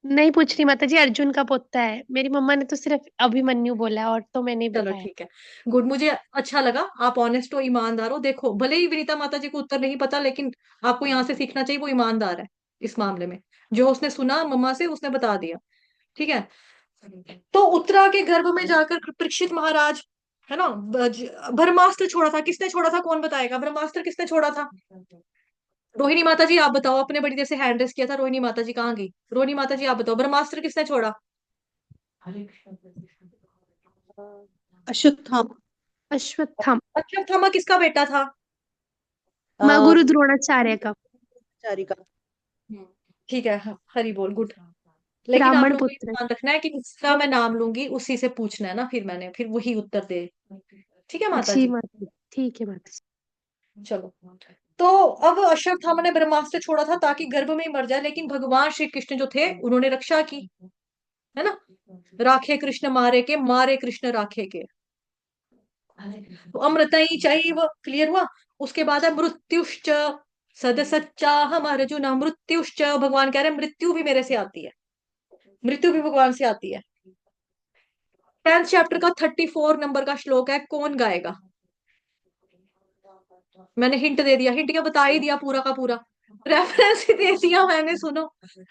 नहीं पूछ रही माता जी, अर्जुन का पोता है। मेरी मम्मा ने तो सिर्फ अभिमन्यु बोला है, और तो मैंने चलो बताया। ठीक है, गुड, मुझे अच्छा लगा, आप ऑनेस्ट हो, ईमानदार हो। देखो, भले ही विनीता माता जी को उत्तर नहीं पता, लेकिन आपको यहाँ से सीखना चाहिए, वो ईमानदार है इस मामले में। जो उसने सुना मम्मा से, उसने बता दिया। ठीक है। तो उत्तरा के गर्भ में जाकर परीक्षित महाराज, है ना, ब्रह्मास्त्र छोड़ा था। किसने छोड़ा था, कौन बताएगा? ब्रह्मास्त्र किसने छोड़ा था? रोहिणी माता जी आप बताओ, अपने बड़ी देर से हैंड रेस किया था। रोहिणी माता जी कहाँ गई? रोहिणी माता जी आप बताओ, ब्रह्मास्त्र किसने छोड़ा? अश्वत्थामा। अश्वत्थामा। अश्वत्थामा किसका बेटा था? गुरु द्रोणाचार्य का। चारी का। हम्म, ठीक है, हरी बोल, गुड। लेकिन आप ब्राह्मण लोगों को ये पुत्र। ध्यान रखना है कि जिसका मैं नाम लूंगी उसी से पूछना है ना, फिर मैंने फिर वही उत्तर दे। ठीक है माता जी जी? माता जी, ठीक है माता जी। चलो, तो अब अश्वत्थामा ने ब्रह्मास्त्र छोड़ा था ताकि गर्भ में ही मर जाए, लेकिन भगवान श्री कृष्ण जो थे उन्होंने रक्षा की, है ना। राखे कृष्ण मारे के, मारे कृष्ण राखे के। तो अमृता ही चाहिए, वो क्लियर हुआ। उसके बाद है मृत्युश्च सदसच्चा हम अर्जुन, मृत्युश्च, भगवान कह रहे हैं मृत्यु भी मेरे से आती है, मृत्यु भी भगवान से आती है। 10th चैप्टर का 34 नंबर का श्लोक है, कौन गाएगा? मैंने हिंट दे दिया, हिंट क्या, बता ही दिया पूरा का पूरा, रेफरेंस ही दे दिया मैंने, सुनो।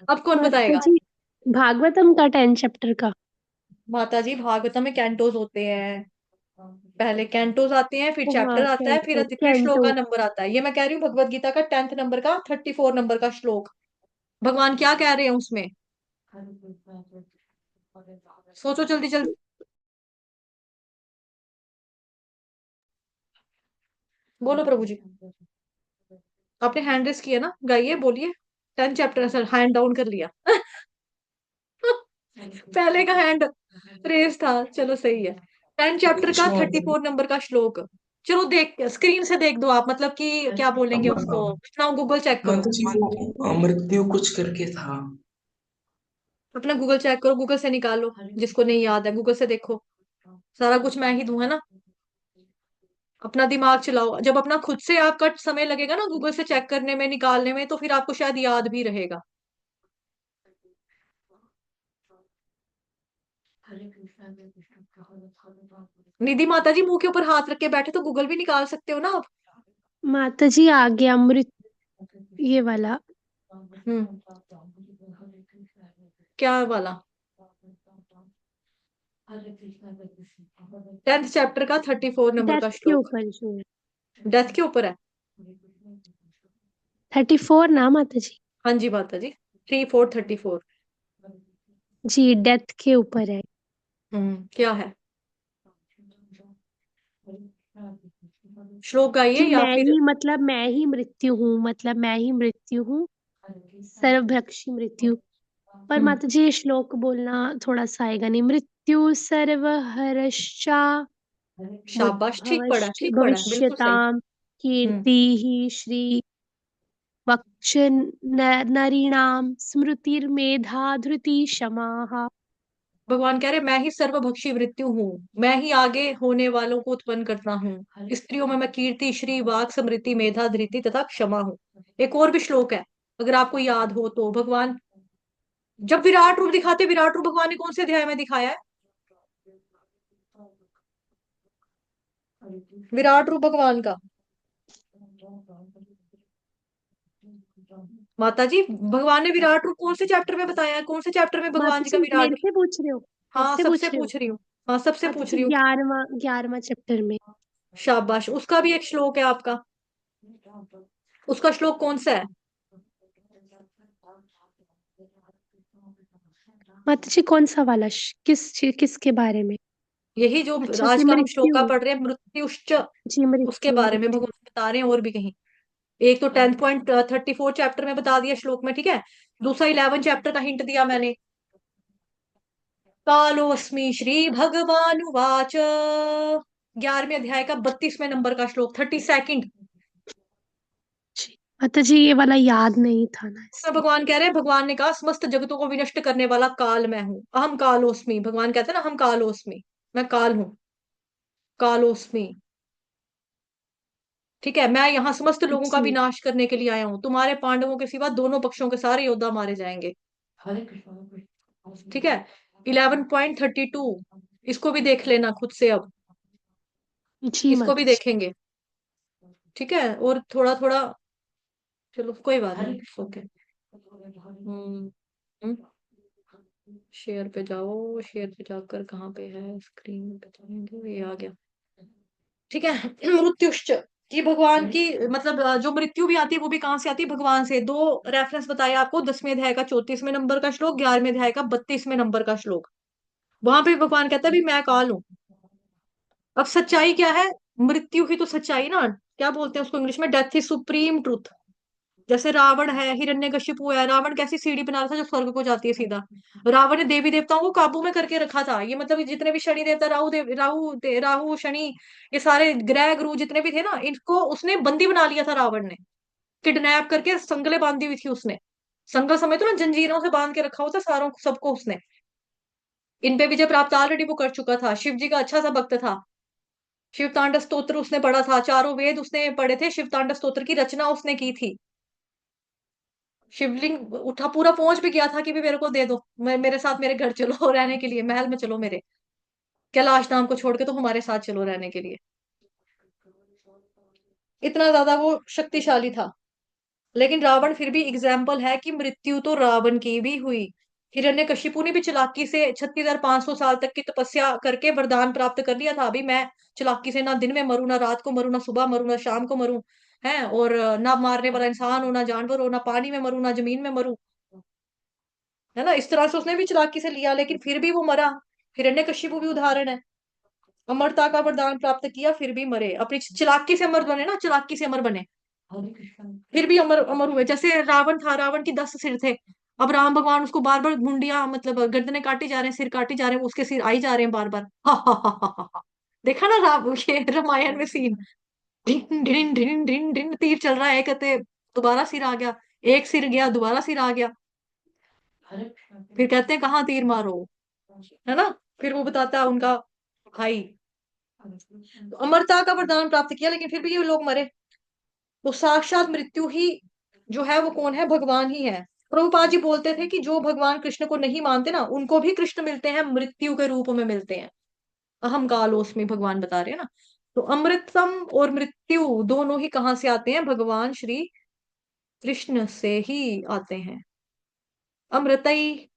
अब कौन माता बताएगा? जी, भागवतम का 10 चैप्टर का। माता जी, भागवतम में कैंटोज होते हैं, पहले कैंटोज आते हैं, फिर हाँ, चैप्टर आता है, फिर कैंटो अधिकतर श्लोक कैंटो। का नंबर आता है। ये मैं कह रही हूँ भगवत गीता का 10th नंबर का 34 नंबर का श्लोक। भगवान क्या कह रहे हैं उसमें? सोचो जल्दी जल्दी। बोलो प्रभु जी। आपने हैंड रेस किया ना, गाइए, बोलिए। 10th chapter, sir hand down कर लिया। पहले का हैंड रेस था, चलो सही है। 10th चैप्टर का अच्छा 34 नंबर का श्लोक। चलो, देख स्क्रीन से देख दो आप, मतलब कि क्या बोलेंगे उसको, अपना गूगल चेक करो। माता जी, मृत्यु कुछ करके था। अपना गूगल चेक करो, गूगल से निकालो, जिसको नहीं याद है गूगल से देखो। सारा कुछ मैं ही दूं, है ना। अपना दिमाग चलाओ, जब अपना खुद से आपका समय लगेगा ना गूगल से चेक करने में, निकालने में, तो फिर आपको शायद याद भी रहेगा। निधि माता जी, मुंह के ऊपर हाथ रख के बैठे, तो गूगल भी निकाल सकते हो ना आप। माता जी आ गया अमृत, ये वाला। हम्म, क्या वाला? 10th चैप्टर का 34 नंबर डेथ का के श्लोक। ऊपर जो है। डेथ के ऊपर है? 34 ना माता जी? हाँ जी माता जी, 3434। जी, डेथ के ऊपर है। क्या है? श्लोक गाइए कि या मैं फिर। ही, मतलब मैं ही मृत्यु हूँ, मतलब मैं ही मृत्यु हूँ, सर्वभक्षी मृत्यु। पर हम्म माता जी ये श्लोक बोलना थोड़ा सा आएगा नहीं। मृत्यु सर्वहरश्चा शाबाश, ठीक पढ़ा है, ठीक पढ़ा है, बिल्कुल सही। भविष्यताम हम्म कीर्ति श्री वक्ष नरीणाम स्मृतिर्मेधा धृति क्षमा। भगवान कह रहे मैं ही सर्वभक्षी मृत्यु हूँ, मैं ही आगे होने वालों को उत्पन्न करता हूँ। स्त्रियों में मैं कीर्ति, श्री, वाक, समृद्धि, मेधा, धृति तथा क्षमा हूँ। एक और भी श्लोक है, अगर आपको याद हो तो। भगवान जब विराट रूप दिखाते, विराट रूप भगवान ने कौन से अध्याय में दिखाया है? विराट रूप भगवान का, माता जी, भगवान ने विराट रूप कौन से चैप्टर में बताया है? कौन से चैप्टर में भगवान माता जी का जी विराट? मेरे से पूछ रहे हो? हाँ, मुझसे सबसे पूछ रहे हो? पूछ रही हूँ। हाँ, सबसे माता पूछ जी रही हूँ। 11वां चैप्टर में। शाबाश, उसका भी एक श्लोक है आपका, उसका श्लोक कौन सा है? माता जी कौन सा वाला किसके बारे में? यही जो अच्छा आज जी, का हम श्लोक का मृत्यु। पढ़ रहे हैं, मृत्युश्च, जी, उसके मृत्यु बारे में मृत्यु। भगवान बता रहे हैं, और भी कहीं। एक तो 10.34 चैप्टर में बता दिया श्लोक में, ठीक है। दूसरा 11 चैप्टर का हिंट दिया मैंने। कालोस्मि श्री भगवानुवाच, 11वें अध्याय का 32वें नंबर का श्लोक, 32nd। जी माता जी, ये वाला याद नहीं था ना उसमें इसलिए। भगवान कह रहे हैं, भगवान ने कहा समस्त जगतों को विनष्ट करने वाला काल मैं हूं, अहम कालोस्मि। भगवान कहते हैं ना, हम कालोस्मि, मैं काल हूं, कालोस्मि। ठीक है, मैं यहाँ समस्त लोगों का जी। विनाश करने के लिए आया हूँ, तुम्हारे पांडवों के सिवा दोनों पक्षों के सारे योद्धा मारे जाएंगे। ठीक है। 11.32, इसको भी देख लेना खुद से अब, जी इसको भी माता जी। देखेंगे। ठीक है, और थोड़ा थोड़ा, चलो कोई बात नहीं, ओके। हम्म शेयर पे जाओ, शेयर पे जाकर कहाँ पे है, स्क्रीन पे जाएंगे, ये आ गया। ठीक है। मृत्युश्च, ये भगवान की मतलब जो मृत्यु भी आती है वो भी कहाँ से आती है, भगवान से। दो रेफरेंस बताए आपको, 10वें अध्याय का 34वें नंबर का श्लोक, 11वें अध्याय का 32वें नंबर का श्लोक। वहां पे भगवान कहता है भी मैं काल हूं। अब सच्चाई क्या है, मृत्यु ही तो सच्चाई ना, क्या बोलते हैं उसको इंग्लिश में, डेथ इज सुप्रीम ट्रूथ। जैसे रावण है, हिरण्यकशिपु है, रावण कैसी सीढ़ी बना रहा था जो स्वर्ग को जाती है सीधा। रावण ने देवी देवताओं को काबू में करके रखा था, ये मतलब जितने भी शनि देवता, राहु शनि, ये सारे ग्रह गुरु जितने भी थे ना, इनको उसने बंदी बना लिया था रावण ने, किडनैप करके संगले बांधी हुई थी उसने। संगल समय तो ना जंजीरों से बांध के रखा हुआ था सारों सबको उसने। इन पे विजय प्राप्त ऑलरेडी वो कर चुका था, शिव जी का अच्छा सा भक्त था। शिव तांडव स्तोत्र उसने पढ़ा था, चारों वेद उसने पढ़े थे, शिव तांडव स्तोत्र की रचना उसने की थी। शिवलिंग उठा पूरा, पहुंच भी गया था कि भी मेरे को दे दो, मेरे साथ मेरे घर चलो रहने के लिए, महल में चलो मेरे, कैलाश धाम को छोड़ के तो हमारे साथ चलो रहने के लिए। इतना ज्यादा वो शक्तिशाली था। लेकिन रावण फिर भी एग्जाम्पल है कि मृत्यु तो रावण की भी हुई। हिरण्यकशिपु ने भी चालाकी से 36,500 साल तक की तपस्या करके वरदान प्राप्त कर लिया था, अभी मैं चालाकी से ना दिन में मरूं, ना रात को मरूं, ना सुबह मरूं, ना शाम को मरूं, है, और ना मारने वाला इंसान हो, ना जानवर हो, ना पानी में मरूं, ना जमीन में मरूं, है ना। इस तरह से उसने भी चालाकी से लिया, लेकिन फिर भी वो मरा। हिरण्यकशिपु भी उदाहरण है, अमरता का वरदान प्राप्त किया फिर भी मरे, अपनी चालाकी से अमर बने ना, चालाकी से अमर बने, फिर भी अमर अमर हुए। जैसे रावण था, रावण की 10 सिर थे, अब राम भगवान उसको बार बार मुंडिया मतलब गर्दनें काटी जा रहे हैं, सिर काटी जा रहे हैं, उसके सिर आई जा रहे हैं बार बार। हा हा हा हा हा हा। देखा ना राम, ये रामायण में सीन, ढिन ढिन ढिन ढिन ढिन, तीर चल रहा है, कहते दोबारा सिर आ गया, एक सिर गया दोबारा सिर आ गया, फिर कहते हैं कहाँ तीर मारो, है ना। फिर वो बताता है उनका भाई, तो अमरता का वरदान प्राप्त किया लेकिन फिर भी ये लोग मरे। तो साक्षात मृत्यु ही जो है वो कौन है, भगवान ही है। प्रभुपाद जी बोलते थे कि जो भगवान कृष्ण को नहीं मानते ना, उनको भी कृष्ण मिलते हैं, मृत्यु के रूप में मिलते हैं। अहम कालोस्मि भगवान बता रहे हैं ना। तो अमृतम और मृत्यु दोनों ही कहाँ से आते हैं, भगवान श्री कृष्ण से ही आते हैं। अमृतई,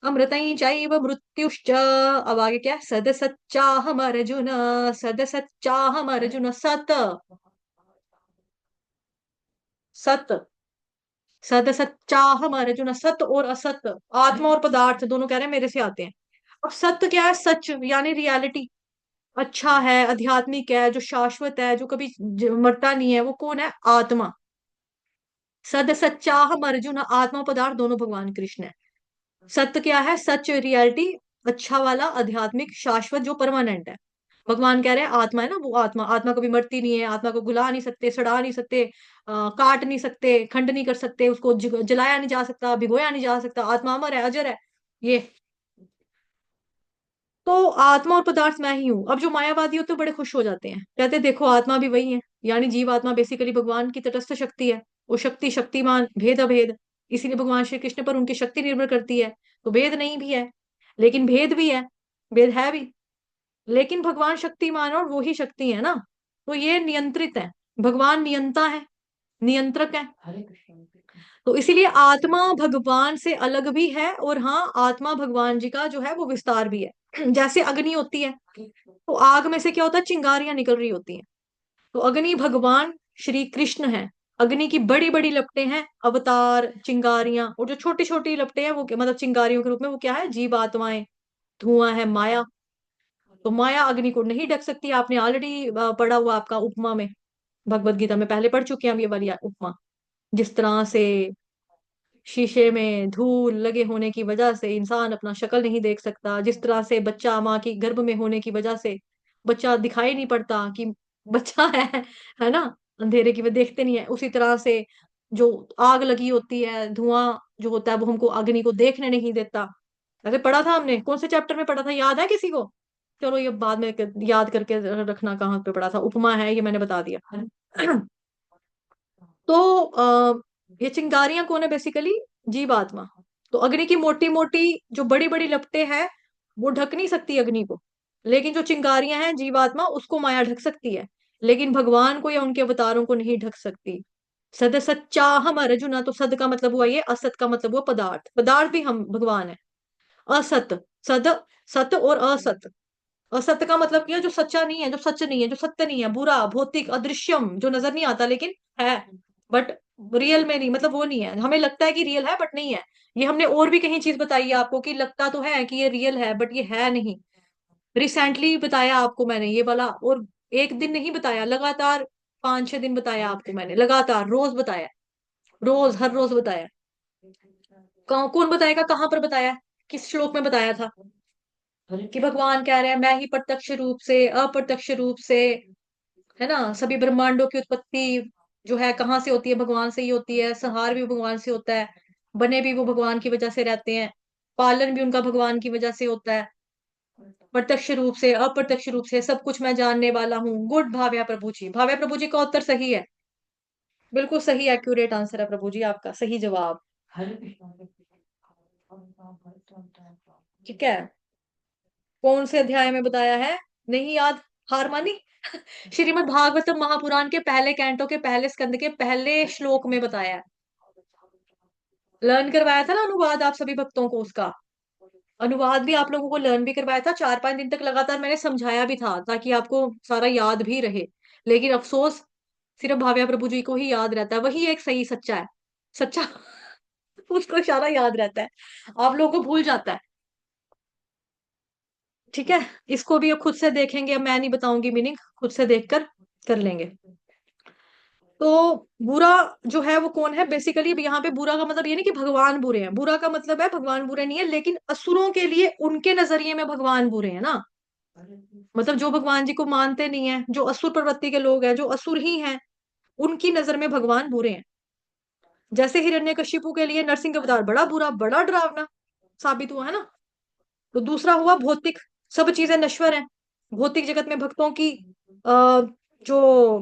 अमृतई चैव मृत्युश्च, अब आगे क्या है, सद सच्चाहम अर्जुन, सद सच्चाहम अर्जुन, सत सत, सद सच्चाहम अर्जुन, सत और असत, आत्मा और पदार्थ दोनों कह रहे हैं मेरे से आते हैं। अब सत्य क्या है, सच यानी रियलिटी, अच्छा है, आध्यात्मिक है, जो शाश्वत है, जो कभी मरता नहीं है, वो कौन है, आत्मा। सद सच्चाहम अर्जुन, आत्मा पदार्थ दोनों भगवान कृष्ण है। सत्य क्या है, सच रियलिटी, अच्छा वाला, आध्यात्मिक, शाश्वत, जो परमानेंट है। भगवान कह रहे हैं आत्मा है ना, वो आत्मा, आत्मा कभी मरती नहीं है, आत्मा को गुला नहीं सकते, सड़ा नहीं सकते, काट नहीं सकते, खंड नहीं कर सकते, उसको जलाया नहीं जा सकता, भिगोया नहीं जा सकता, आत्मा अमर है, अजर है ये। तो आत्मा और पदार्थ मैं ही हूं। अब जो मायावादी होते हैं बड़े खुश हो जाते हैं, कहते हैं देखो आत्मा भी वही है, यानी जीव आत्मा बेसिकली भगवान की तटस्थ शक्ति है। वो शक्ति शक्तिमान भेद अभेद, इसीलिए भगवान श्री कृष्ण पर उनकी शक्ति निर्भर करती है। तो भेद नहीं भी है, लेकिन भेद भी है, भेद है भी, लेकिन भगवान शक्तिमान और वो ही शक्ति है ना। तो ये नियंत्रित है, भगवान नियंता है, नियंत्रक है। तो इसीलिए आत्मा भगवान से अलग भी है, और हाँ आत्मा भगवान जी का जो है वो विस्तार भी है। जैसे अग्नि होती है, तो आग में से क्या होता है, चिंगारियां निकल रही होती हैं। तो अग्नि भगवान श्री कृष्ण है। अग्नि की बड़ी बड़ी लपटें हैं, अवतार, चिंगारियां, और जो छोटी छोटी लपटें हैं वो मतलब चिंगारियों के रूप में, वो क्या है, जीव आत्माएं, धुआं है, माया। तो माया अग्नि को नहीं ढक सकती, आपने ऑलरेडी पढ़ा हुआ आपका उपमा में, भगवत गीता में पहले पढ़ चुके हैं हम ये वाली उपमा। जिस तरह से शीशे में धूल लगे होने की वजह से इंसान अपना शक्ल नहीं देख सकता, जिस तरह से बच्चा माँ की गर्भ में होने की वजह से बच्चा दिखाई नहीं पड़ता कि बच्चा है ना, अंधेरे की वजह देखते नहीं है, उसी तरह से जो आग लगी होती है, धुआं जो होता है, वो हमको अग्नि को देखने नहीं देता। ऐसे पढ़ा था हमने, कौन से चैप्टर में पढ़ा था, याद है किसी को? चलो ये बाद में याद करके रखना, कहाँ पे पढ़ा था, उपमा है ये, मैंने बता दिया। तो ये चिंगारियां कौन है बेसिकली? जीवात्मा। तो अग्नि की मोटी मोटी जो बड़ी बड़ी लपटें हैं वो ढक नहीं सकती अग्नि को, लेकिन जो चिंगारियां हैं जीवात्मा उसको माया ढक सकती है, लेकिन भगवान को या उनके अवतारों को नहीं ढक सकती। सद सच्चा हम अर्जुना, तो सद का मतलब हुआ ये, असत का मतलब हुआ पदार्थ, पदार्थ भी हम भगवान है। असत, सद, सत और असत। असत्य का मतलब क्या? जो सच्चा नहीं है, जो सच नहीं है, जो सत्य नहीं है, बुरा, भौतिक, अदृश्यम, जो नजर नहीं आता लेकिन है, बट रियल में नहीं, मतलब वो नहीं है, हमें लगता है कि रियल है बट नहीं है। ये हमने और भी कहीं चीज बताई है आपको कि लगता तो है कि ये रियल है बट ये है नहीं। रिसेंटली बताया आपको मैंने ये वाला, और एक दिन नहीं बताया, लगातार 5-6 दिन बताया आपको मैंने, लगातार रोज बताया, रोज हर रोज बताया। कौन बताएगा, कहाँ पर बताया, किस श्लोक में बताया था कि भगवान कह रहे हैं मैं ही प्रत्यक्ष रूप से, अप्रत्यक्ष रूप से, है ना, सभी ब्रह्मांडों की उत्पत्ति जो है कहाँ से होती है? भगवान से ही होती है, संहार भी भगवान से होता है, बने भी वो भगवान की वजह से रहते हैं, पालन भी उनका भगवान की वजह से होता है। प्रत्यक्ष रूप से, अप्रत्यक्ष रूप से सब कुछ मैं जानने वाला हूँ। गुड भाव्या प्रभु जी, भाव्या प्रभु जी का उत्तर सही है, बिल्कुल सही एक्यूरेट आंसर है प्रभु जी, आपका सही जवाब। ठीक है, कौन से अध्याय में बताया है? नहीं याद, हार मानी? श्रीमद् भागवतम महापुराण के पहले कैंटो के पहले स्कंद के पहले श्लोक में बताया है। लर्न करवाया था ना अनुवाद आप सभी भक्तों को, उसका अनुवाद भी आप लोगों को लर्न भी करवाया था, 4-5 दिन तक लगातार मैंने समझाया भी था ताकि आपको सारा याद भी रहे। लेकिन अफसोस सिर्फ भाव्या प्रभु जी को ही याद रहता है, वही एक सही सच्चा है, सच्चा। उसको सारा याद रहता है, आप लोगों को भूल जाता है। ठीक है, इसको भी अब खुद से देखेंगे, अब मैं नहीं बताऊंगी मीनिंग, खुद से देखकर कर लेंगे। तो बुरा जो है वो कौन है बेसिकली? यहाँ पे बुरा का मतलब ये नहीं कि भगवान बुरे हैं, बुरा का मतलब है भगवान बुरे नहीं है, लेकिन असुरों के लिए उनके नजरिए में भगवान बुरे हैं ना। मतलब जो भगवान जी को मानते नहीं है, जो असुर प्रवृत्ति के लोग हैं, जो असुर ही हैं, उनकी नजर में भगवान बुरे हैं। जैसे हिरण्यकशिपु के लिए नरसिंह अवतार बड़ा बुरा, बड़ा डरावना साबित हुआ है ना। तो दूसरा हुआ भौतिक, सब चीजें नश्वर हैं, भौतिक जगत में भक्तों की जो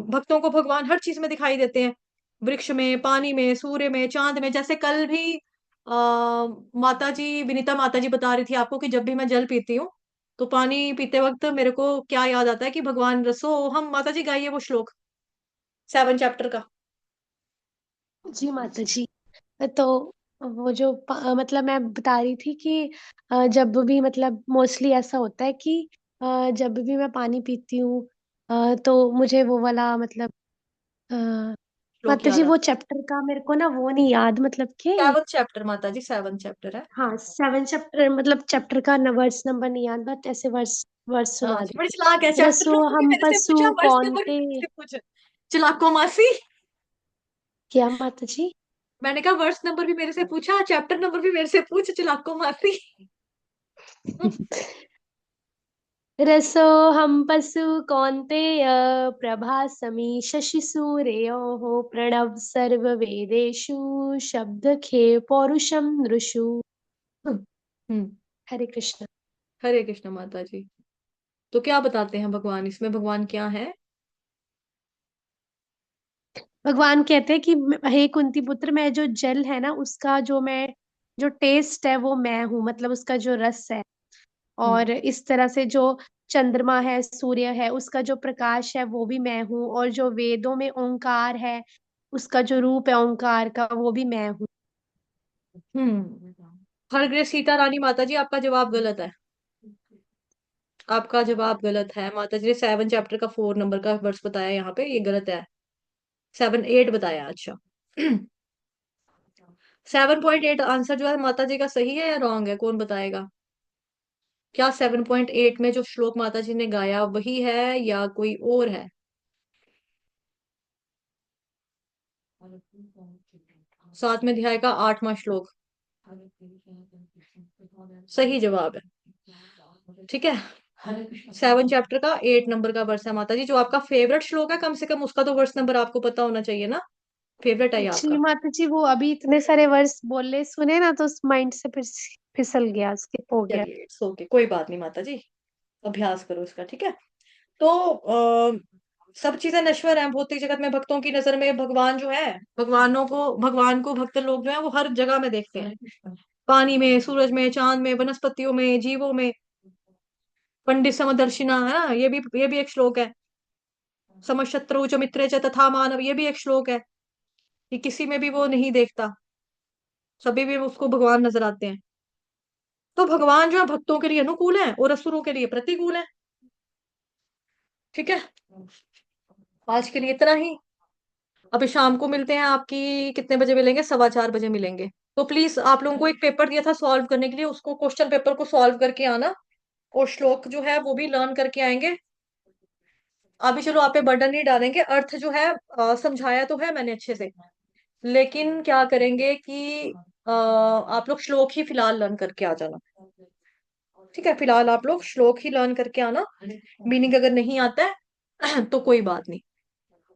भक्तों को भगवान हर चीज में दिखाई देते हैं, वृक्ष में, पानी में, सूर्य में, चांद में। जैसे कल भी माता जी, विनीता माता जी बता रही थी आपको कि जब भी मैं जल पीती हूँ तो पानी पीते वक्त मेरे को क्या याद आता है कि भगवान रसो हम, माता जी गाइए वो श्लोक 7 चैप्टर का। जी माता जी। तो वो जो मतलब मैं बता रही थी कि जब भी मतलब मोस्टली ऐसा होता है कि जब भी मैं पानी पीती हूँ तो मुझे वो वाला मतलब अ, श्लोक माता जी याद वो आता है। चैप्टर का मेरे को ना वो नहीं याद, मतलब कि 7 चैप्टर माता जी, 7 चैप्टर है। हाँ 7 चैप्टर, मतलब चैप्टर का वर्स नंबर नहीं याद, बट ऐसे वर्स वर्स हाँ सुना जी, बड़ी चालाक है, दो। चैप्टर रसो नंबर भी हम मेरे से पशु पूछा, वर्ष नंबर भी कौनते। मेरे से पूछा। चलाको मासी। क्या माता जी? मैंने कहा वर्ष नंबर भी मेरे से पूछा, चैप्टर नंबर भी मेरे से पूछ, चलाको मासी। रसो हम पशु कौन्तेय प्रभासमी शशि सूर्योः प्रणव सर्ववेदेषु शब्दखे पौरुषं नृषु। हम्म। हरे कृष्ण। हरे कृष्ण माता जी। तो क्या बताते हैं भगवान इसमें, भगवान क्या है? भगवान कहते हैं कि हे कुंती पुत्र, मैं जो जल है ना उसका जो मैं जो टेस्ट है वो मैं हूँ, मतलब उसका जो रस है। हम्म। और इस तरह से जो चंद्रमा है, सूर्य है, उसका जो प्रकाश है वो भी मैं हूँ। और जो वेदों में ओंकार है, उसका जो रूप है ओंकार का वो भी मैं हूँ। हर गृह सीता रानी माता जी, आपका जवाब गलत है, आपका जवाब गलत है। माता जी ने 7 चैप्टर का 4 नंबर का वर्ष बताया, यहाँ पे ये गलत है। 7-8 बताया, अच्छा। 7.8 आंसर जो है माता जी का सही है या रॉन्ग है, कौन बताएगा? क्या 7.8 में जो श्लोक माता जी ने गाया वही है या कोई और है? 7वें अध्याय का 8वां श्लोक सही जवाब है। ठीक है, 7 चैप्टर का 8 नंबर का वर्ष है माता जी, जो आपका फेवरेट श्लोक है, कम से कम उसका तो वर्ष नंबर आपको पता होना चाहिए ना, फेवरेट है ये जी आपका। माता जी, वो अभी इतने सारे वर्ड्स बोले सुने ना तो उस माइंड से फिर फिसल गया, स्किप हो गया। चलिए इट्स ओके, कोई बात नहीं माता जी, अभ्यास करो इसका, ठीक है। तो सब चीजें नश्वर हैं भौतिक जगत में। भक्तों की नजर में भगवान जो है, भगवान को भक्त लोग जो है वो हर जगह में देखते हैं। पानी में, सूरज में, चांद में, वनस्पतियों में, जीवों में। पंडित समदर्शिना है ना, ये भी एक श्लोक है। समशत्रु च मित्रे च तथा मानव, ये भी एक श्लोक है कि किसी में भी वो नहीं देखता, सभी में उसको भगवान नजर आते हैं। तो भगवान जो है भक्तों के लिए अनुकूल है और असुरों के लिए प्रतिकूल है। ठीक है, आज के लिए इतना ही। अभी शाम को मिलते हैं, आपकी कितने बजे मिलेंगे? 4:15 बजे मिलेंगे। तो प्लीज आप लोगों को एक पेपर दिया था सॉल्व करने के लिए, उसको क्वेश्चन पेपर को सॉल्व करके आना, और श्लोक जो है वो भी लर्न करके आएंगे। अभी चलो आप पे बर्डन नहीं डालेंगे, अर्थ जो है समझाया तो है मैंने अच्छे से, लेकिन क्या करेंगे कि आप लोग श्लोक ही फिलहाल लर्न करके आ जाना। ठीक है, फिलहाल आप लोग श्लोक ही लर्न करके आना। मीनिंग अगर नहीं आता है तो कोई बात नहीं।